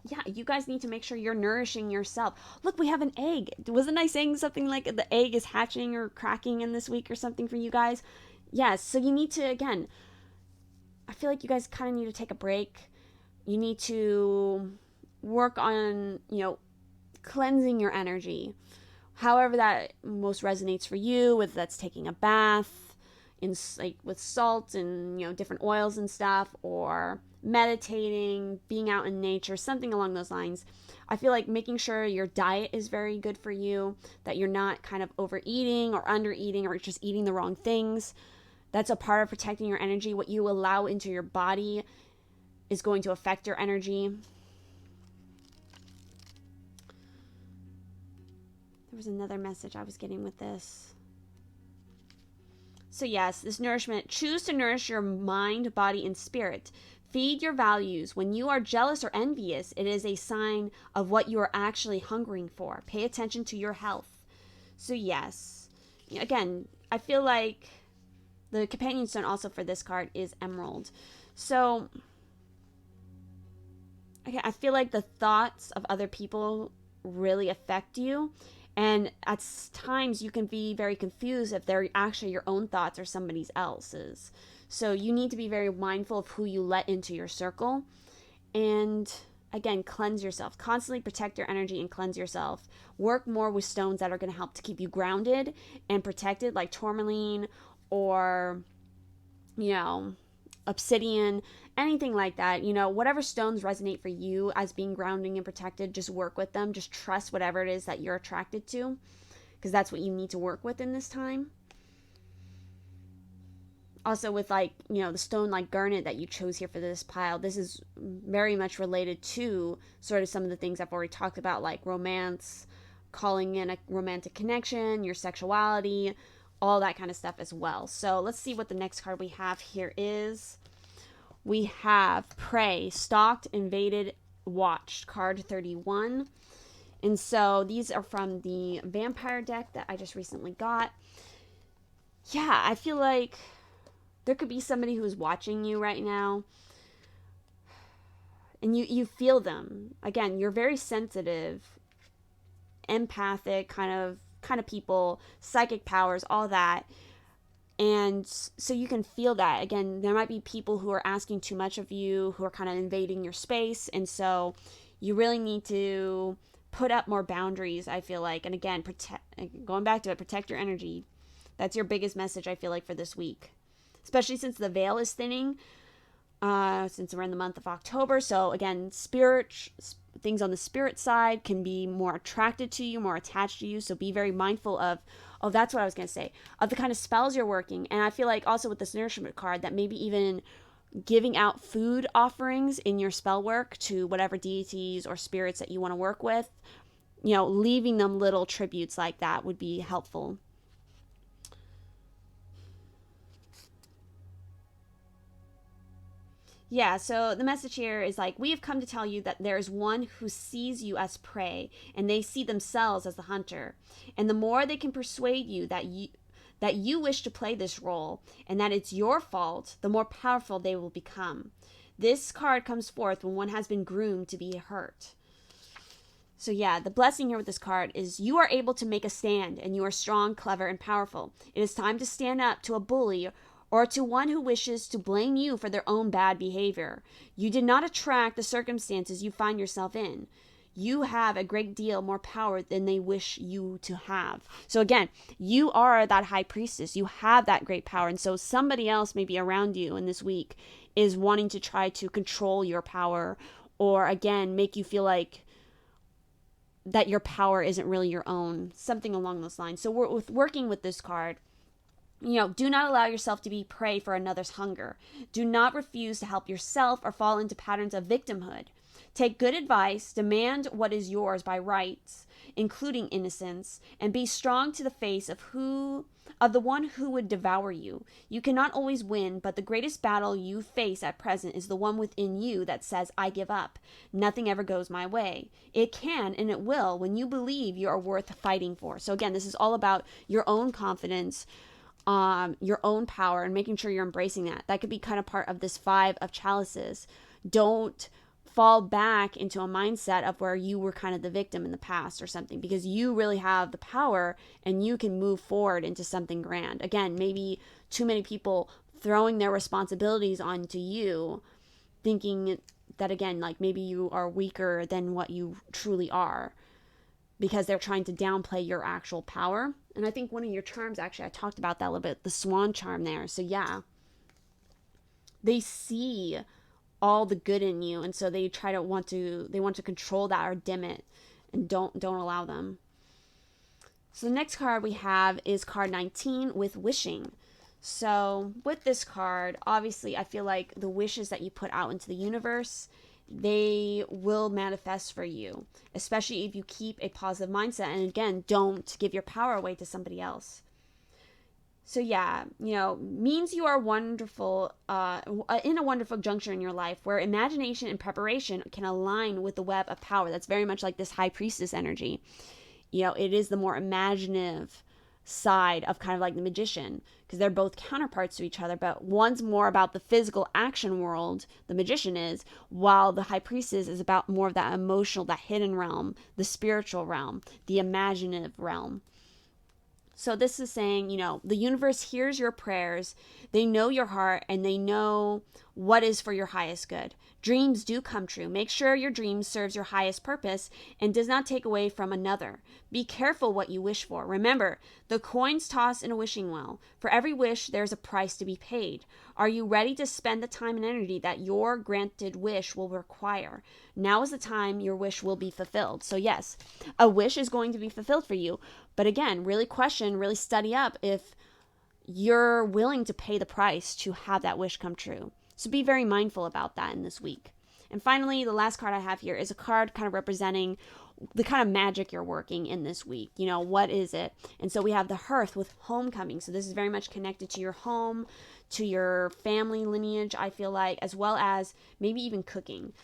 yeah, you guys need to make sure you're nourishing yourself. Look, we have an egg. Wasn't I saying something like the egg is hatching or cracking in this week or something for you guys? Yes, so you need to, again, I feel like you guys kind of need to take a break. You need to work on, cleansing your energy. However that most resonates for you, whether that's taking a bath with salt and, different oils and stuff, or meditating, being out in nature, something along those lines. I feel like making sure your diet is very good for you, that you're not kind of overeating or undereating or just eating the wrong things. That's a part of protecting your energy. What you allow into your body is going to affect your energy. There was another message I was getting with this. So yes, this nourishment. Choose to nourish your mind, body, and spirit. Feed your values. When you are jealous or envious, it is a sign of what you are actually hungering for. Pay attention to your health. So yes, again, I feel like the companion stone also for this card is emerald. So okay, I feel like the thoughts of other people really affect you. And at times you can be very confused if they're actually your own thoughts or somebody else's. So you need to be very mindful of who you let into your circle. And again, cleanse yourself. Constantly protect your energy and cleanse yourself. Work more with stones that are going to help to keep you grounded and protected, like tourmaline or, obsidian, anything like that. Whatever stones resonate for you as being grounding and protected, just work with them. Just trust whatever it is that you're attracted to, because that's what you need to work with in this time. Also with the stone like garnet that you chose here for this pile, this is very much related to sort of some of the things I've already talked about, like romance, calling in a romantic connection, your sexuality, all that kind of stuff as well. So let's see what the next card we have here is. We have Prey, Stalked, Invaded, Watched, card 31. And so these are from the vampire deck that I just recently got. Yeah, I feel like there could be somebody who's watching you right now, and you feel them. Again, you're very sensitive, empathic kind of people, psychic powers, all that. And so you can feel that. Again, there might be people who are asking too much of you, who are kind of invading your space, and so you really need to put up more boundaries, I feel like. And again, going back to it, protect your energy. That's your biggest message, I feel like, for this week, especially since the veil is thinning, since we're in the month of October. So again, things on the spirit side can be more attracted to you, more attached to you. So be very mindful of, oh, that's what I was going to say, of the kind of spells you're working. And I feel like also with this nourishment card, that maybe even giving out food offerings in your spell work to whatever deities or spirits that you want to work with, leaving them little tributes like that would be helpful. Yeah, so the message here is like, we have come to tell you that there is one who sees you as prey, and they see themselves as the hunter. And the more they can persuade you that you wish to play this role and that it's your fault, the more powerful they will become. This card comes forth when one has been groomed to be hurt. So yeah, the blessing here with this card is you are able to make a stand, and you are strong, clever, and powerful. It is time to stand up to a bully or to one who wishes to blame you for their own bad behavior. You did not attract the circumstances you find yourself in. You have a great deal more power than they wish you to have. So again, you are that high priestess. You have that great power. And so somebody else maybe around you in this week is wanting to try to control your power, or again, make you feel like that your power isn't really your own, something along those lines. So working with this card, do not allow yourself to be prey for another's hunger. Do not refuse to help yourself or fall into patterns of victimhood. Take good advice, demand what is yours by rights, including innocence, and be strong to the face of the one who would devour you. You cannot always win, but the greatest battle you face at present is the one within you that says, I give up. Nothing ever goes my way. It can and it will when you believe you are worth fighting for. So again, this is all about your own confidence, your own power, and making sure you're embracing that. That could be kind of part of this 5 of chalices. Don't fall back into a mindset of where you were kind of the victim in the past or something, because you really have the power and you can move forward into something grand. Again, maybe too many people throwing their responsibilities onto you, thinking that, again, like maybe you are weaker than what you truly are, because they're trying to downplay your actual power. And I think one of your charms, actually, I talked about that a little bit, the swan charm there. So yeah, they see all the good in you, and so they want to control that or dim it, and don't allow them. So the next card we have is card 19 with wishing. So with this card, obviously, I feel like the wishes that you put out into the universe, they will manifest for you, especially if you keep a positive mindset. And again, don't give your power away to somebody else. So yeah, means you are wonderful, in a wonderful juncture in your life where imagination and preparation can align with the web of power. That's very much like this high priestess energy. It is the more imaginative side of kind of like the magician, because they're both counterparts to each other, but one's more about the physical action world, the magician is, while the high priestess is about more of that emotional, that hidden realm, the spiritual realm, the imaginative realm. So this is saying, the universe hears your prayers, they know your heart, and they know what is for your highest good. Dreams do come true. Make sure your dream serves your highest purpose and does not take away from another. Be careful what you wish for. Remember, the coins toss in a wishing well. For every wish, there's a price to be paid. Are you ready to spend the time and energy that your granted wish will require? Now is the time your wish will be fulfilled. So yes, a wish is going to be fulfilled for you. But again, really study up if you're willing to pay the price to have that wish come true. So be very mindful about that in this week. And finally, the last card I have here is a card kind of representing the kind of magic you're working in this week. What is it? And so we have the hearth with homecoming. So this is very much connected to your home, to your family lineage, I feel like, as well as maybe even cooking.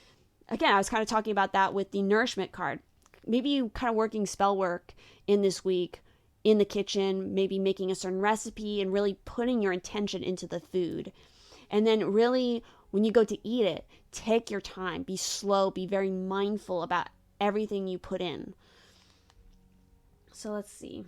Again, I was kind of talking about that with the nourishment card. maybe you kind of working spell work in this week in the kitchen, maybe making a certain recipe and really putting your intention into the food. And then really, when you go to eat it, take your time, be slow, be very mindful about everything you put in. So let's see.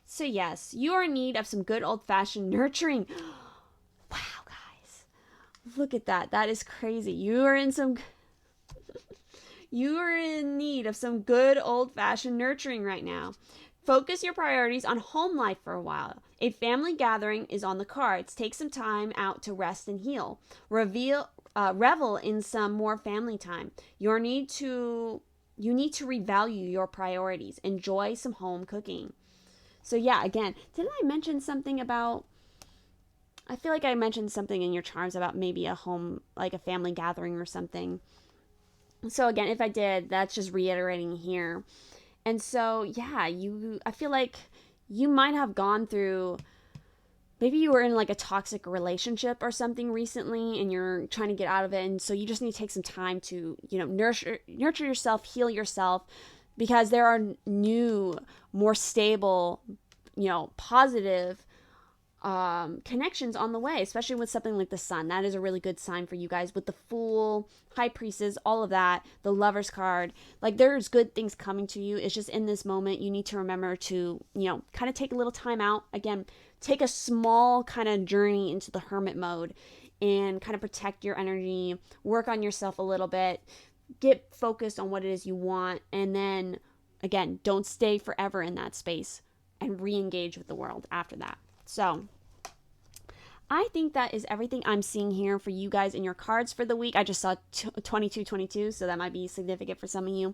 So yes, you are in need of some good old-fashioned nurturing. Wow, guys. Look at that. That is crazy. You are in need of some good old-fashioned nurturing right now. Focus your priorities on home life for a while. A family gathering is on the cards. Take some time out to rest and heal. Revel in some more family time. You need to revalue your priorities. Enjoy some home cooking. So yeah, again, didn't I mention something about, I feel like I mentioned something in your charms about maybe a home, like a family gathering or something. So again, if I did, that's just reiterating here. And so yeah, I feel like you might have gone through, maybe you were in like a toxic relationship or something recently and you're trying to get out of it. And so you just need to take some time to, nurture yourself, heal yourself, because there are new, more stable, positive connections on the way, especially with something like the sun. That is a really good sign for you guys with the Fool, High Priestess, all of that, the Lover's card. Like, there's good things coming to you. It's just in this moment, you need to remember to, kind of take a little time out. Again, take a small kind of journey into the hermit mode and kind of protect your energy, work on yourself a little bit, get focused on what it is you want, and then again, don't stay forever in that space and re-engage with the world after that. So I think that is everything I'm seeing here for you guys in your cards for the week. I just saw 2222, so that might be significant for some of you.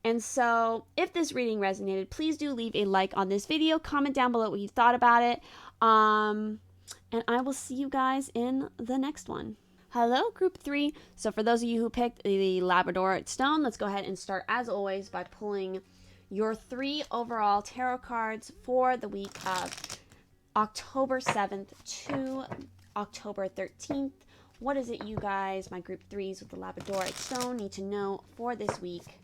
And so if this reading resonated, please do leave a like on this video, comment down below what you thought about it, and I will see you guys in the next one. Hello, group 3. So for those of you who picked the Labradorite stone, let's go ahead and start, as always, by pulling your 3 overall tarot cards for the week of October 7th to October 13th. What is it you guys, my group 3s with the Labradorite stone, need to know for this week?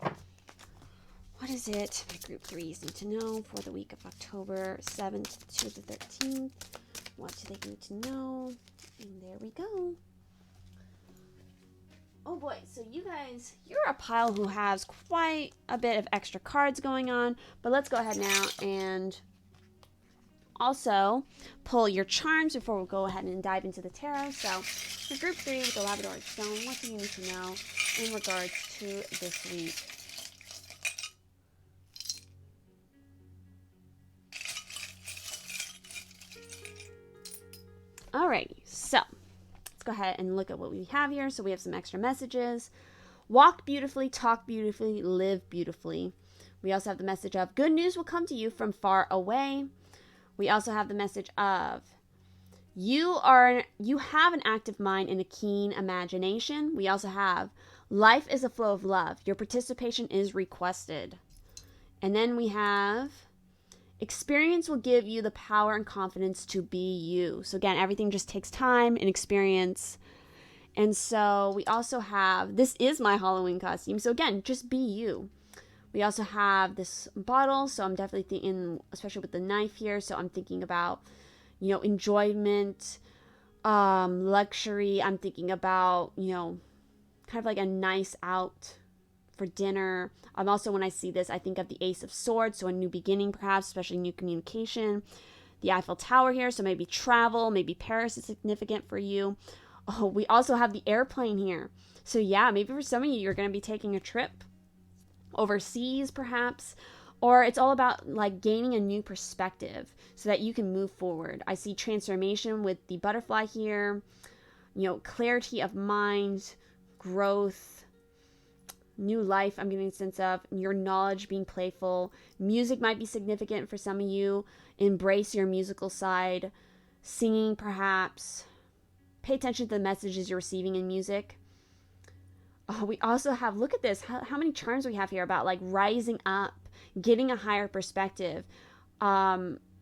What is it my group 3s need to know for the week of October 7th to the 13th? What do they need to know? And there we go. Oh boy, so you guys, you're a pile who has quite a bit of extra cards going on, but let's go ahead now and also pull your charms before we go ahead and dive into the tarot. So for group 3 with the Labradorite stone, what do you need to know in regards to this week? Alrighty, so let's go ahead and look at what we have here. So we have some extra messages. Walk beautifully, talk beautifully, live beautifully. We also have the message of good news will come to you from far away. We also have the message of you have an active mind and a keen imagination. We also have life is a flow of love. Your participation is requested. And then we have experience will give you the power and confidence to be you. So again, everything just takes time and experience. And so we also have, this is my Halloween costume. So again, just be you. We also have this bottle. So I'm definitely thinking, especially with the knife here. So I'm thinking about, enjoyment, luxury. I'm thinking about, kind of like a nice out for dinner. Also, when I see this, I think of the Ace of Swords, so a new beginning perhaps, especially new communication. The Eiffel Tower here, so maybe travel, maybe Paris is significant for you. Oh, we also have the airplane here. So yeah, maybe for some of you, you're going to be taking a trip overseas perhaps, or it's all about like gaining a new perspective so that you can move forward. I see transformation with the butterfly here, clarity of mind, growth, new life. I'm getting a sense of your knowledge being playful. Music might be significant for some of you. Embrace your musical side. Singing perhaps. Pay attention to the messages you're receiving in music. We also have, look at this, how many charms we have here about like rising up, getting a higher perspective.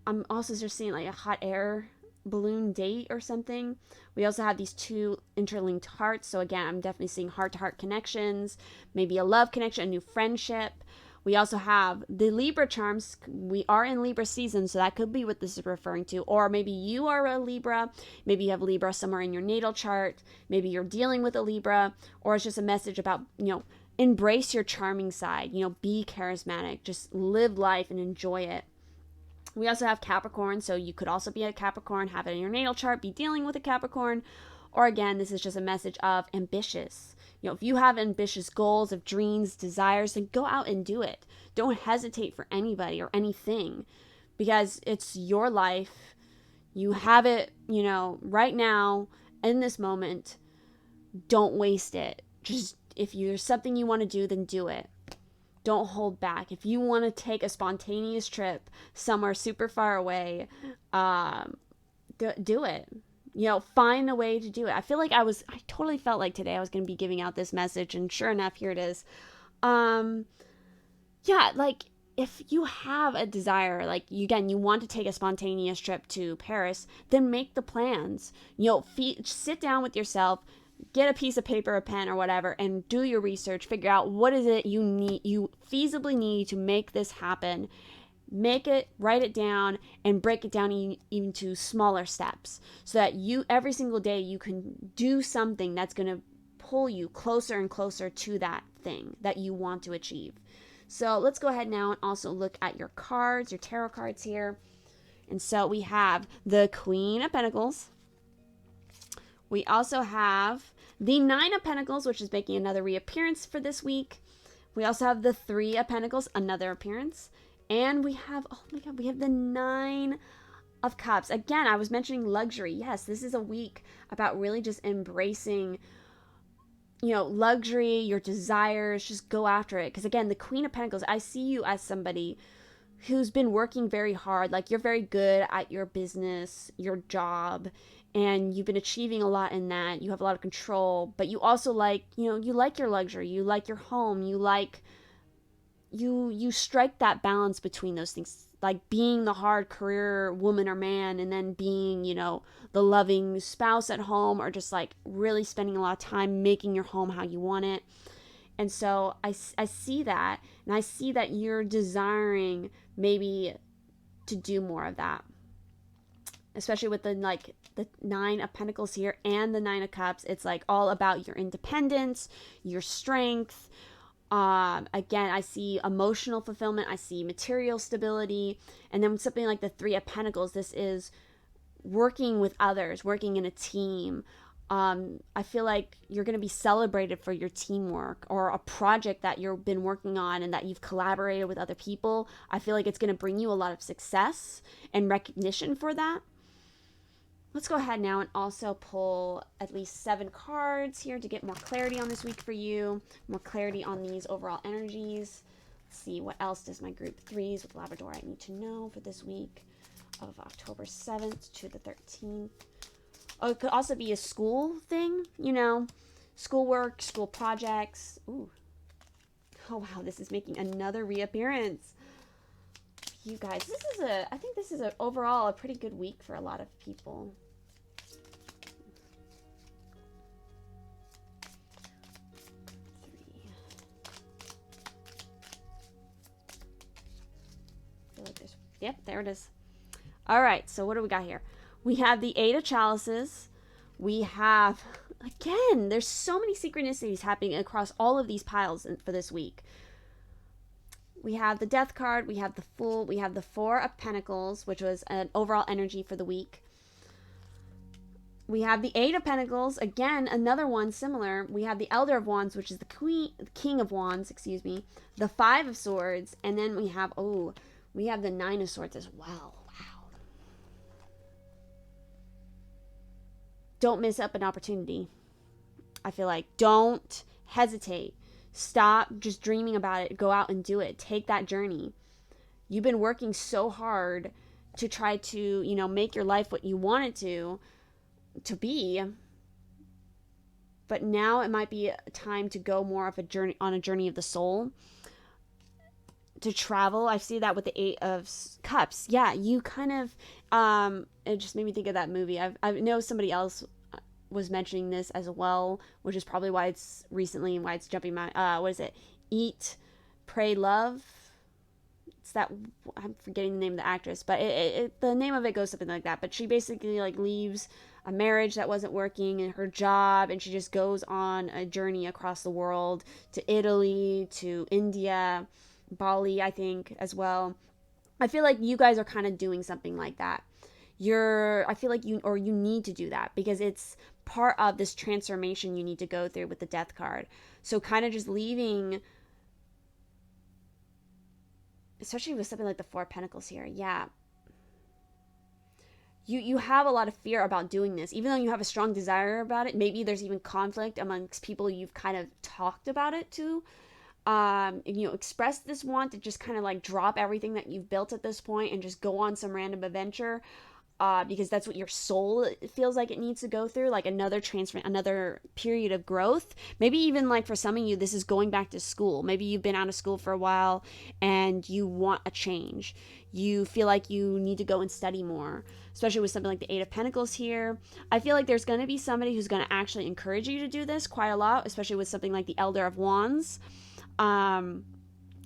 I'm also just seeing like a hot air balloon date or something. We also have these two interlinked hearts. So again, I'm definitely seeing heart-to-heart connections, maybe a love connection, a new friendship. We also have the Libra charms. We are in Libra season, so that could be what this is referring to. Or maybe you are a Libra. Maybe you have Libra somewhere in your natal chart. Maybe you're dealing with a Libra. Or it's just a message about, embrace your charming side. Be charismatic. Just live life and enjoy it. We also have Capricorn, so you could also be a Capricorn, have it in your natal chart, be dealing with a Capricorn. Or again, this is just a message of ambitious. If you have ambitious goals, of dreams, desires, then go out and do it. Don't hesitate for anybody or anything, because it's your life. You have it, right now, in this moment. Don't waste it. Just, if there's something you want to do, then do it. Don't hold back. If you want to take a spontaneous trip somewhere super far away, do it. Find a way to do it. I feel like I totally felt like today I was going to be giving out this message, and sure enough, here it is. Yeah, like if you have a desire, like you want to take a spontaneous trip to Paris, then make the plans. Sit down with yourself, get a piece of paper, a pen, or whatever, and do your research. Figure out what is it you feasibly need to make this happen. Make it, write it down, and break it down even to smaller steps, so that every single day you can do something that's going to pull you closer and closer to that thing that you want to achieve. So let's go ahead now and also look at your cards, your tarot cards here. And so we have the Queen of Pentacles. We also have the Nine of Pentacles, which is making another reappearance for this week. We also have the Three of Pentacles, another appearance. And we have, oh my God, we have the Nine of Cups. Again, I was mentioning luxury. Yes, this is a week about really just embracing, luxury, your desires. Just go after it. Because again, the Queen of Pentacles, I see you as somebody who's been working very hard. Like, you're very good at your business, your job, and you've been achieving a lot in that. You have a lot of control, but you also like, you like your luxury, you like your home, you strike that balance between those things, like being the hard career woman or man, and then being, the loving spouse at home, or just like really spending a lot of time making your home how you want it. And so I see that, and I see that you're desiring maybe to do more of that, especially with the Nine of Pentacles here and the Nine of Cups. It's like all about your independence, your strength. Again, I see emotional fulfillment. I see material stability. And then something like the Three of Pentacles, this is working with others, working in a team. I feel like you're going to be celebrated for your teamwork, or a project that you've been working on and that you've collaborated with other people. I feel like it's going to bring you a lot of success and recognition for that. Let's go ahead now and also pull at least 7 cards here to get more clarity on this week for you, more clarity on these overall energies. Let's see, what else does my group 3s with Labrador I need to know for this week of October 7th to the 13th. Oh, it could also be a school thing, schoolwork, school projects. Ooh. Oh, wow, this is making another reappearance. You guys, I think this is overall a pretty good week for a lot of people. Yep, there it is. All right, so what do we got here? We have the Eight of Chalices. We have, again, there's so many synchronicities happening across all of these piles for this week. We have the Death card. We have the Fool. We have the Four of Pentacles, which was an overall energy for the week. We have the Eight of Pentacles. Again, another one similar. We have the Elder of Wands, which is the King of Wands, the Five of Swords. And then we have, we have the Nine of Swords as well. Wow. Don't miss up an opportunity. I feel like don't hesitate. Stop just dreaming about it. Go out and do it. Take that journey. You've been working so hard to try to, make your life what you want it to be. But now it might be a time to go more of a journey of the soul. to travel. I see that with the Eight of Cups. Yeah, you kind of, it just made me think of that movie. I know somebody else was mentioning this as well, which is probably why it's recently and why it's jumping my, what is it? Eat, Pray, Love. It's that, I'm forgetting the name of the actress, but the name of it goes something like that. But she basically like leaves a marriage that wasn't working and her job, and she just goes on a journey across the world to Italy, to India, Bali, I think, as well. I feel like you guys are kind of doing something like that. I feel like you need to do that because it's part of this transformation you need to go through with the Death card. So kind of just leaving, especially with something like the Four of Pentacles here. Yeah. You have a lot of fear about doing this, even though you have a strong desire about it. Maybe there's even conflict amongst people you've kind of talked about it to. Express this want to just kind of like drop everything that you've built at this point and just go on some random adventure. Because that's what your soul feels like it needs to go through, like another period of growth. Maybe even like for some of you, this is going back to school. Maybe you've been out of school for a while and you want a change. You feel like you need to go and study more, especially with something like the Eight of Pentacles here. I feel like there's going to be somebody who's going to actually encourage you to do this quite a lot, especially with something like the Elder of Wands.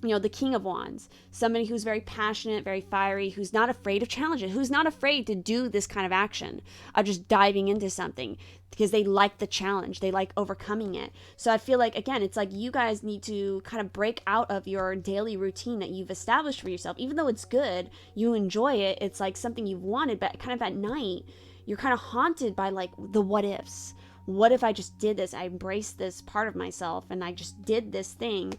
The King of Wands, somebody who's very passionate, very fiery, who's not afraid of challenges, who's not afraid to do this kind of action of just diving into something because they like the challenge, they like overcoming it. So I feel like, again, it's like you guys need to kind of break out of your daily routine that you've established for yourself. Even though it's good, you enjoy it, it's like something you've wanted, but kind of at night, you're kind of haunted by like the what ifs. What if I just did this? I embraced this part of myself and I just did this thing.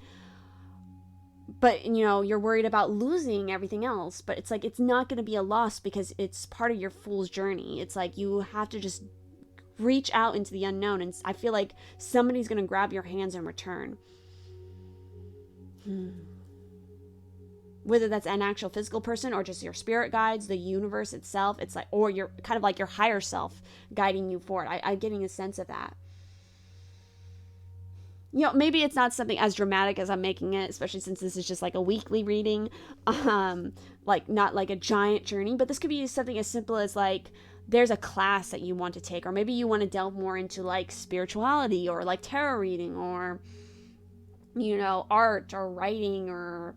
But, you're worried about losing everything else. But it's like, it's not going to be a loss because it's part of your fool's journey. It's like you have to just reach out into the unknown. And I feel like somebody's going to grab your hands in return. Whether that's an actual physical person or just your spirit guides, the universe itself. It's like, or you're kind of like your higher self guiding you forward. I'm getting a sense of that. Maybe it's not something as dramatic as I'm making it, especially since this is just like a weekly reading, like not like a giant journey, but this could be something as simple as like, there's a class that you want to take, or maybe you want to delve more into like spirituality or like tarot reading or, art or writing or,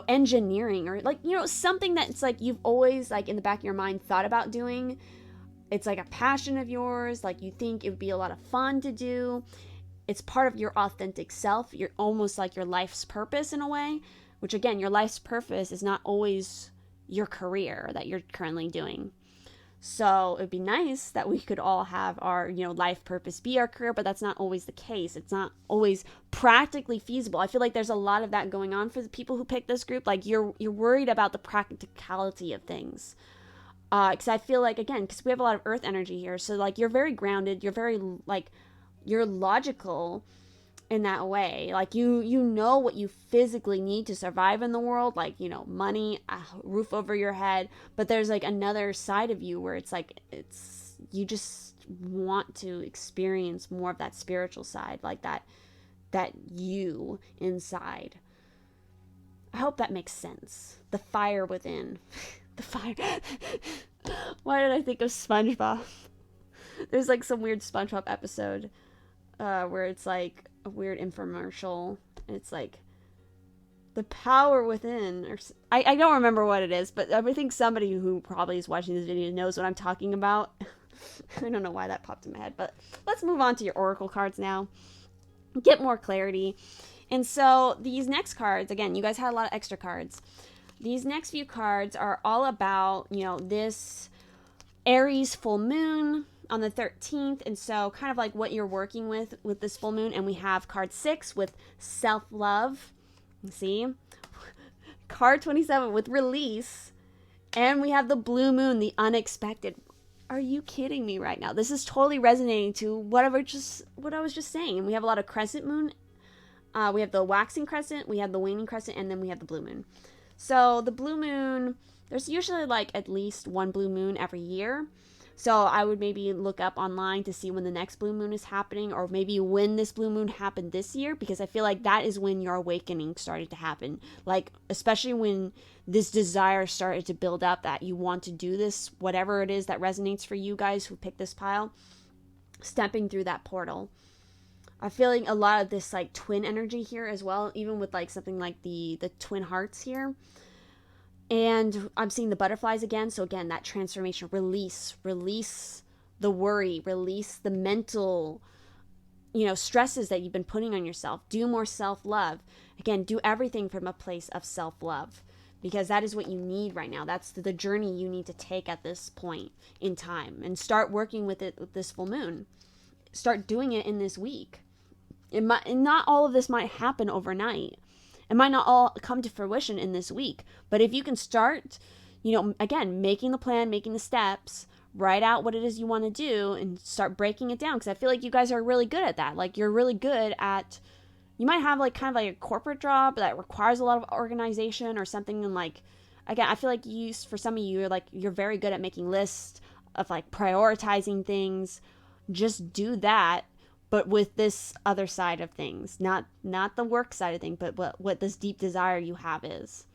engineering or like, something that's like, you've always like in the back of your mind thought about doing. It's like a passion of yours. Like you think it would be a lot of fun to do. It's part of your authentic self. You're almost like your life's purpose in a way, which again, your life's purpose is not always your career that you're currently doing. So it'd be nice that we could all have our, life purpose be our career, but that's not always the case. It's not always practically feasible. I feel like there's a lot of that going on for the people who pick this group. Like you're worried about the practicality of things. Because I feel like, again, because we have a lot of earth energy here. So like you're very grounded. You're very like, you're logical in that way. Like you know what you physically need to survive in the world, like, money, a roof over your head. But there's like another side of you where it's like, you just want to experience more of that spiritual side, like that you inside. I hope that makes sense. The fire within. The fire. Why did I think of SpongeBob? There's like some weird SpongeBob episode where it's like a weird infomercial and it's like the power within, or I don't remember what it is, but I think somebody who probably is watching this video knows what I'm talking about. I don't know why that popped in my head, but let's move on to your oracle cards now, get more clarity. And so these next cards, again, you guys had a lot of extra cards. These next few cards are all about, this Aries full moon on the 13th, and so kind of like what you're working with this full moon. And we have card 6 with self-love, see, card 27 with release, and we have the blue moon, the unexpected. Are you kidding me right now? This is totally resonating to what I was just saying. And we have a lot of crescent moon. We have the waxing crescent, we have the waning crescent, and then we have the blue moon. So the blue moon, there's usually like at least one blue moon every year. So I would maybe look up online to see when the next blue moon is happening, or maybe when this blue moon happened this year, because I feel like that is when your awakening started to happen. Like, especially when this desire started to build up that you want to do this, whatever it is that resonates for you guys who picked this pile, stepping through that portal. I'm feeling a lot of this like twin energy here as well, even with like something like the twin hearts here. And I'm seeing the butterflies again. So again, that transformation, release the worry, release the mental, stresses that you've been putting on yourself. Do more self-love. Again, do everything from a place of self-love, because that is what you need right now. That's the journey you need to take at this point in time, and start working with it with this full moon. Start doing it in this week. Not all of this might happen overnight. It might not all come to fruition in this week, but if you can start, again, making the plan, making the steps, write out what it is you want to do, and start breaking it down. Because I feel like you guys are really good at that. Like, you're really good at, you might have like kind of like a corporate job that requires a lot of organization or something. And like, again, I feel like for some of you, you're very good at making lists of like prioritizing things. Just do that, but with this other side of things, not the work side of things, but what this deep desire you have is.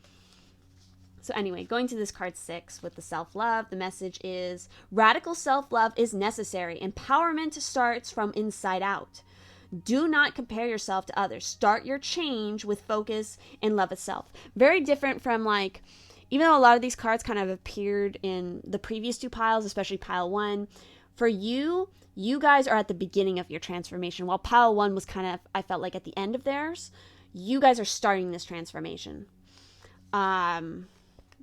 So anyway, going to this card 6 with the self-love, the message is radical self-love is necessary. Empowerment starts from inside out. Do not compare yourself to others. Start your change with focus and love of self. Very different from like, even though a lot of these cards kind of appeared in the previous 2 piles, especially pile 1, for you guys are at the beginning of your transformation. While pile 1 was kind of, I felt like, at the end of theirs, you guys are starting this transformation.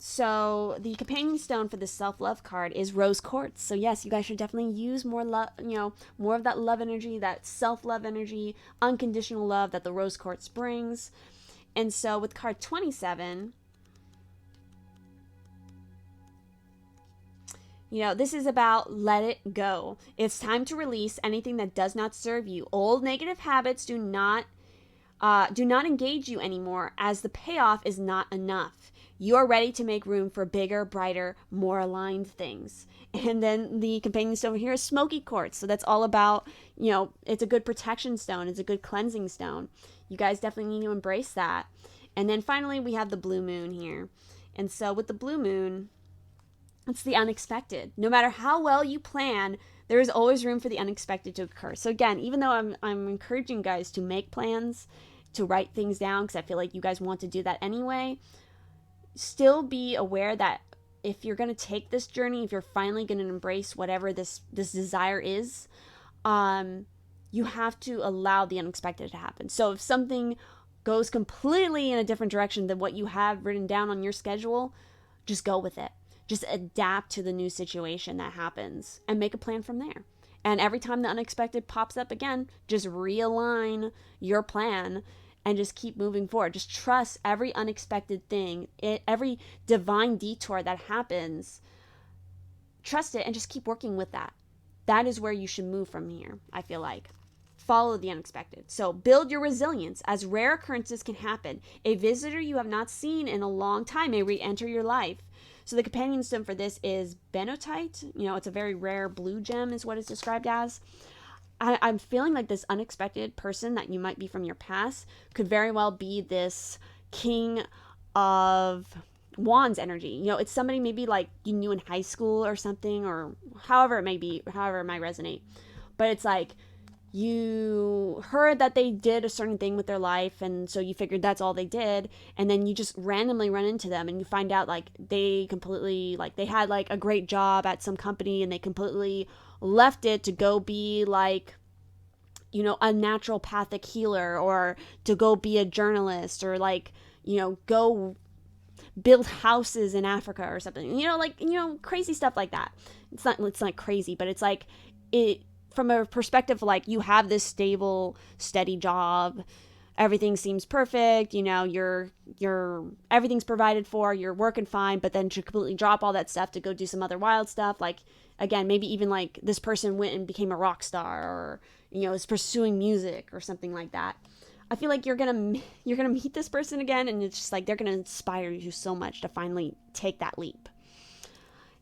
So the companion stone for this self-love card is rose quartz. So yes, you guys should definitely use more love, more of that love energy, that self-love energy, unconditional love that the rose quartz brings. And so with card 27, this is about let it go. It's time to release anything that does not serve you. Old negative habits do not engage you anymore, as the payoff is not enough. You are ready to make room for bigger, brighter, more aligned things. And then the companion stone here is smoky quartz. So that's all about, it's a good protection stone. It's a good cleansing stone. You guys definitely need to embrace that. And then finally, we have the blue moon here. And so with the blue moon, it's the unexpected. No matter how well you plan, there is always room for the unexpected to occur. So again, even though I'm encouraging guys to make plans, to write things down, because I feel like you guys want to do that anyway, still be aware that if you're going to take this journey, if you're finally going to embrace whatever this desire is, you have to allow the unexpected to happen. So if something goes completely in a different direction than what you have written down on your schedule, just go with it. Just adapt to the new situation that happens and make a plan from there. And every time the unexpected pops up again, just realign your plan and just keep moving forward. Just trust every unexpected thing, every divine detour that happens. Trust it and just keep working with that. That is where you should move from here, I feel like. Follow the unexpected. So build your resilience, as rare occurrences can happen. A visitor you have not seen in a long time may re-enter your life. So the companion stone for this is benotite. It's a very rare blue gem is what it's described as. I'm feeling like this unexpected person that you might be from your past could very well be this King of Wands energy. It's somebody maybe like you knew in high school or something, or however it may be, however it might resonate. But it's like you heard that they did a certain thing with their life, and so you figured that's all they did, and then you just randomly run into them and you find out like they completely, like they had like a great job at some company and they completely left it to go be like, a naturopathic healer, or to go be a journalist, or like, go build houses in Africa or something, crazy stuff like that. It's not crazy, but it's like it, from a perspective, like you have this stable, steady job, everything seems perfect, you're everything's provided for, you're working fine, but then to completely drop all that stuff to go do some other wild stuff, like, again, maybe even like this person went and became a rock star, or, is pursuing music or something like that. I feel like you're gonna meet this person again, and it's just like they're gonna inspire you so much to finally take that leap.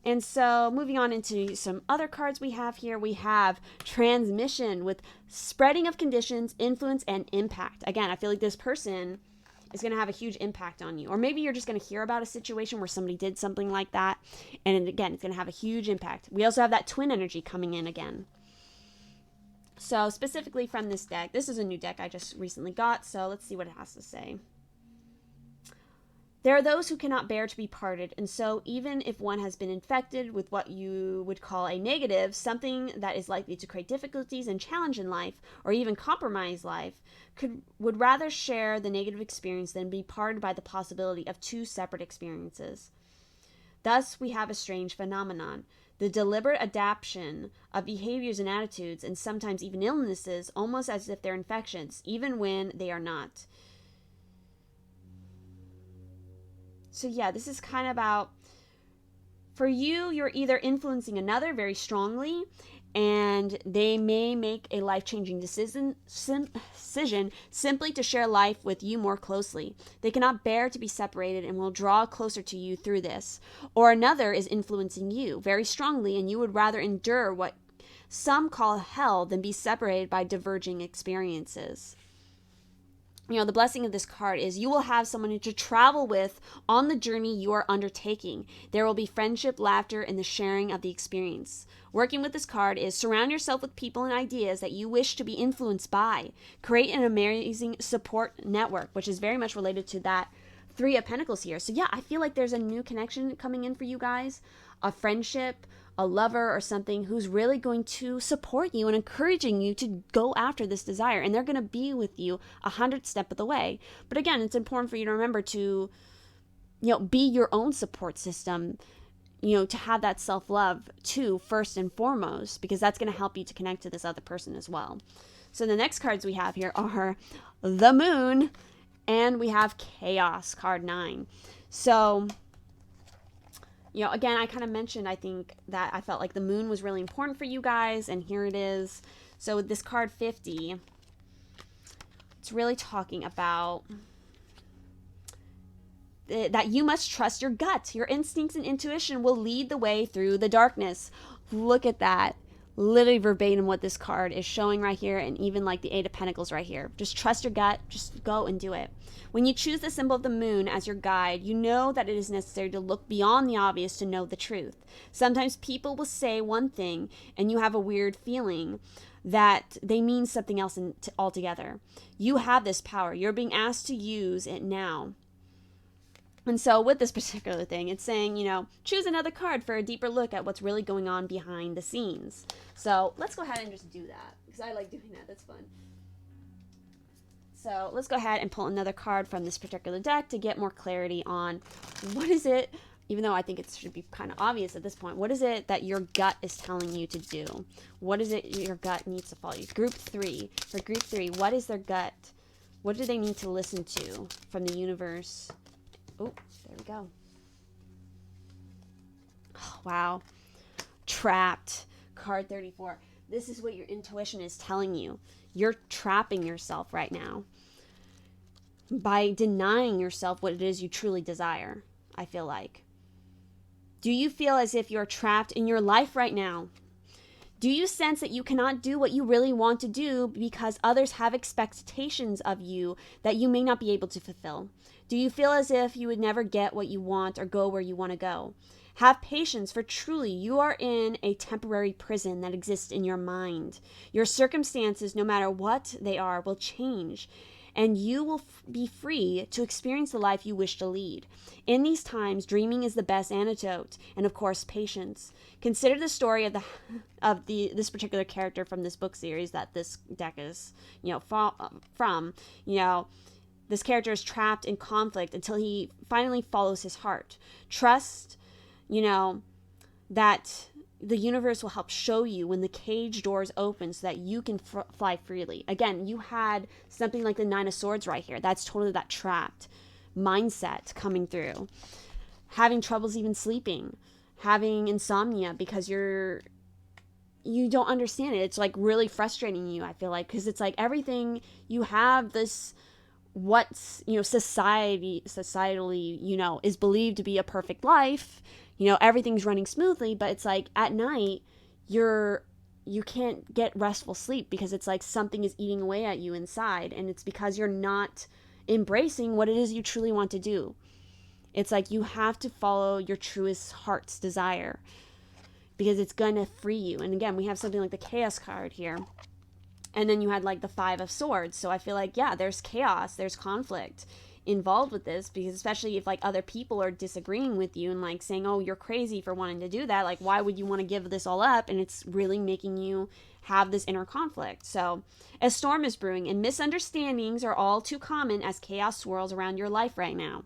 And so moving on into some other cards we have here, we have transmission with spreading of conditions, influence, and impact. Again, I feel like this person is going to have a huge impact on you. Or maybe you're just going to hear about a situation where somebody did something like that. And again, it's going to have a huge impact. We also have that twin energy coming in again. So specifically from this deck, this is a new deck I just recently got. So let's see what it has to say. There are those who cannot bear to be parted, and so even if one has been infected with what you would call a negative, something that is likely to create difficulties and challenge in life, or even compromise life, would rather share the negative experience than be parted by the possibility of two separate experiences. Thus, we have a strange phenomenon, the deliberate adaptation of behaviors and attitudes, and sometimes even illnesses, almost as if they're infections, even when they are not. So yeah, this is kind of about, for you, you're either influencing another very strongly, and they may make a life-changing decision simply to share life with you more closely. They cannot bear to be separated and will draw closer to you through this. Or another is influencing you very strongly, and you would rather endure what some call hell than be separated by diverging experiences. You know, the blessing of this card is you will have someone to travel with on the journey you are undertaking. There will be friendship, laughter, and the sharing of the experience. Working with this card is surround yourself with people and ideas that you wish to be influenced by. Create an amazing support network, which is very much related to that Three of Pentacles here. So yeah, I feel like there's a new connection coming in for you guys, a friendship, a lover or something who's really going to support you and encouraging you to go after this desire. And they're going to be with you 100 steps of the way. But again, it's important for you to remember to, be your own support system, to have that self-love too, first and foremost, because that's going to help you to connect to this other person as well. So the next cards we have here are the Moon, and we have Chaos, card 9. So, again, I kind of mentioned, I think, that I felt like the Moon was really important for you guys, and here it is. So with this card 50, it's really talking about that you must trust your gut. Your instincts and intuition will lead the way through the darkness. Look at that. Literally verbatim what this card is showing right here, and even like the Eight of Pentacles right here. Just trust your gut. Just go and do it. When you choose the symbol of the moon as your guide, you know that it is necessary to look beyond the obvious to know the truth. Sometimes people will say one thing and you have a weird feeling that they mean something else altogether. You have this power. You're being asked to use it now. And so with this particular thing, it's saying, choose another card for a deeper look at what's really going on behind the scenes. So let's go ahead and just do that, because I like doing that. That's fun. So let's go ahead and pull another card from this particular deck to get more clarity on what is it, even though I think it should be kind of obvious at this point, what is it that your gut is telling you to do? What is it your gut needs to follow you? Group 3. For group 3, what is their gut? What do they need to listen to from the universe? Oh, there we go. Oh, wow. Trapped. Card 34. This is what your intuition is telling you. You're trapping yourself right now by denying yourself what it is you truly desire, I feel like. Do you feel as if you're trapped in your life right now? Do you sense that you cannot do what you really want to do because others have expectations of you that you may not be able to fulfill? Do you feel as if you would never get what you want or go where you want to go? Have patience, for truly you are in a temporary prison that exists in your mind. Your circumstances, no matter what they are, will change, and you will be free to experience the life you wish to lead. In these times, dreaming is the best antidote, and of course, patience. Consider the story of this particular character from this book series that this deck is, from. This character is trapped in conflict until he finally follows his heart. Trust, that the universe will help show you when the cage doors open so that you can fly freely. Again, you had something like the Nine of Swords right here. That's totally that trapped mindset coming through. Having troubles even sleeping. Having insomnia because you don't understand it. It's like really frustrating you, I feel like, because it's like everything you have this what's societally is believed to be a perfect life. everything's running smoothly, but it's like at night, you can't get restful sleep because it's like something is eating away at you inside, and it's because you're not embracing what it is you truly want to do. It's like you have to follow your truest heart's desire because it's going to free you. And again, we have something like the Chaos card here. And then you had like the Five of Swords. So I feel like, yeah, there's chaos, there's conflict involved with this, because especially if like other people are disagreeing with you and like saying, oh, you're crazy for wanting to do that. Like, why would you want to give this all up? And it's really making you have this inner conflict. So a storm is brewing, and misunderstandings are all too common as chaos swirls around your life right now.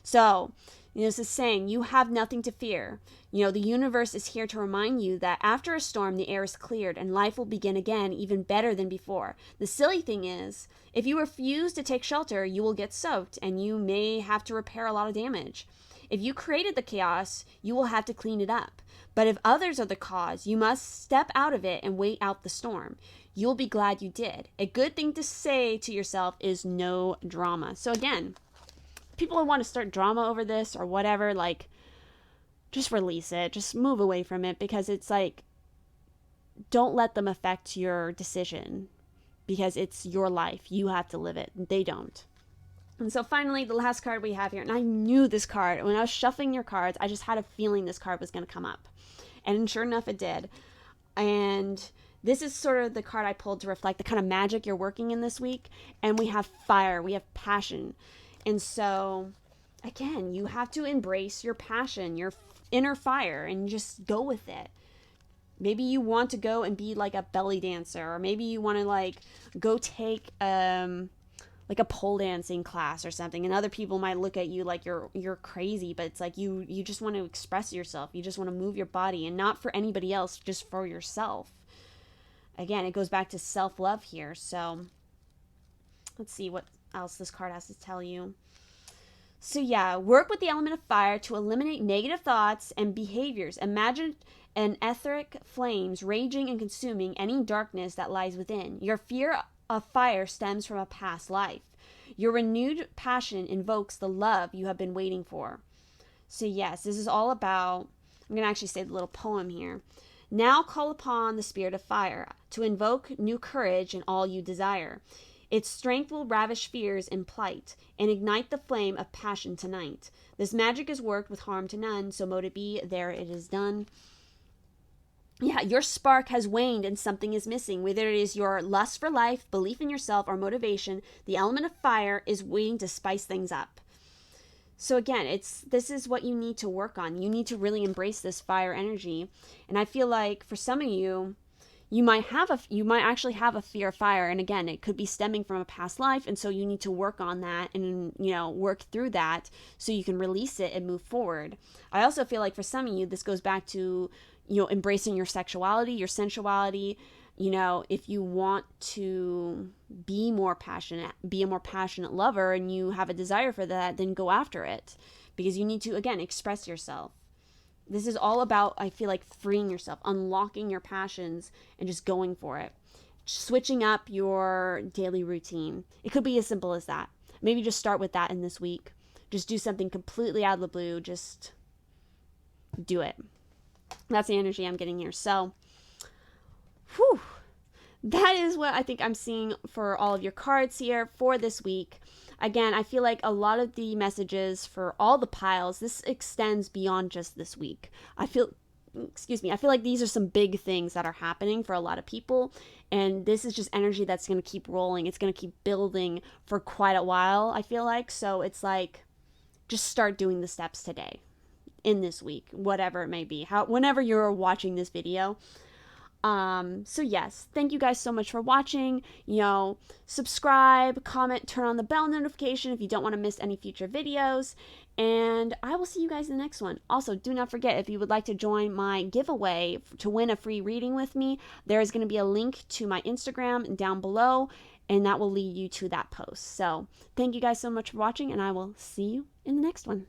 So, this is saying you have nothing to fear. The universe is here to remind you that after a storm, the air is cleared and life will begin again, even better than before. The silly thing is, if you refuse to take shelter, you will get soaked and you may have to repair a lot of damage. If you created the chaos, you will have to clean it up. But if others are the cause, you must step out of it and wait out the storm. You'll be glad you did. A good thing to say to yourself is no drama. So again, people who want to start drama over this or whatever, like, just release it. Just move away from it, because it's like, don't let them affect your decision, because it's your life. You have to live it. They don't. And so finally, the last card we have here, and I knew this card. When I was shuffling your cards, I just had a feeling this card was going to come up. And sure enough, it did. And this is sort of the card I pulled to reflect the kind of magic you're working in this week. And we have fire. We have passion. And so, again, you have to embrace your passion, your inner fire, and just go with it. Maybe you want to go and be like a belly dancer, or maybe you want to like go take like a pole dancing class or something, and other people might look at you like you're crazy, but it's like you just want to express yourself. You just want to move your body, and not for anybody else, just for yourself. Again, it goes back to self-love here. So let's see what else this card has to tell you. So yeah, work with the element of fire to eliminate negative thoughts and behaviors. Imagine an etheric flames raging and consuming any darkness that lies within. Your fear of fire stems from a past life. Your renewed passion invokes the love you have been waiting for. So yes, this is all about, I'm going to actually say the little poem here. Now call upon the spirit of fire to invoke new courage in all you desire. Its strength will ravish fears in plight and ignite the flame of passion tonight. This magic is worked with harm to none, so mote it be, there it is done. Yeah, your spark has waned and something is missing. Whether it is your lust for life, belief in yourself, or motivation, the element of fire is waiting to spice things up. So again, this is what you need to work on. You need to really embrace this fire energy. And I feel like for some of you, you might actually have a fear of fire, and again, it could be stemming from a past life, and so you need to work on that and work through that so you can release it and move forward. I also feel like for some of you, this goes back to embracing your sexuality, your sensuality. If you want to be more passionate, be a more passionate lover, and you have a desire for that, then go after it, because you need to, again, express yourself. This is all about, I feel like, freeing yourself, unlocking your passions, and just going for it. Switching up your daily routine. It could be as simple as that. Maybe just start with that in this week. Just do something completely out of the blue. Just do it. That's the energy I'm getting here. So, whew, that is what I think I'm seeing for all of your cards here for this week. Again, I feel like a lot of the messages for all the piles, this extends beyond just this week. I feel like these are some big things that are happening for a lot of people, and this is just energy that's going to keep rolling. It's going to keep building for quite a while, I feel like. So it's like, just start doing the steps today, in this week, whatever it may be, whenever you're watching this video. So yes, thank you guys so much for watching. Subscribe, comment, turn on the bell notification if you don't want to miss any future videos, and I will see you guys in the next one. Also, do not forget, if you would like to join my giveaway to win a free reading with me, there is going to be a link to my Instagram down below, and that will lead you to that post. So thank you guys so much for watching, and I will see you in the next one.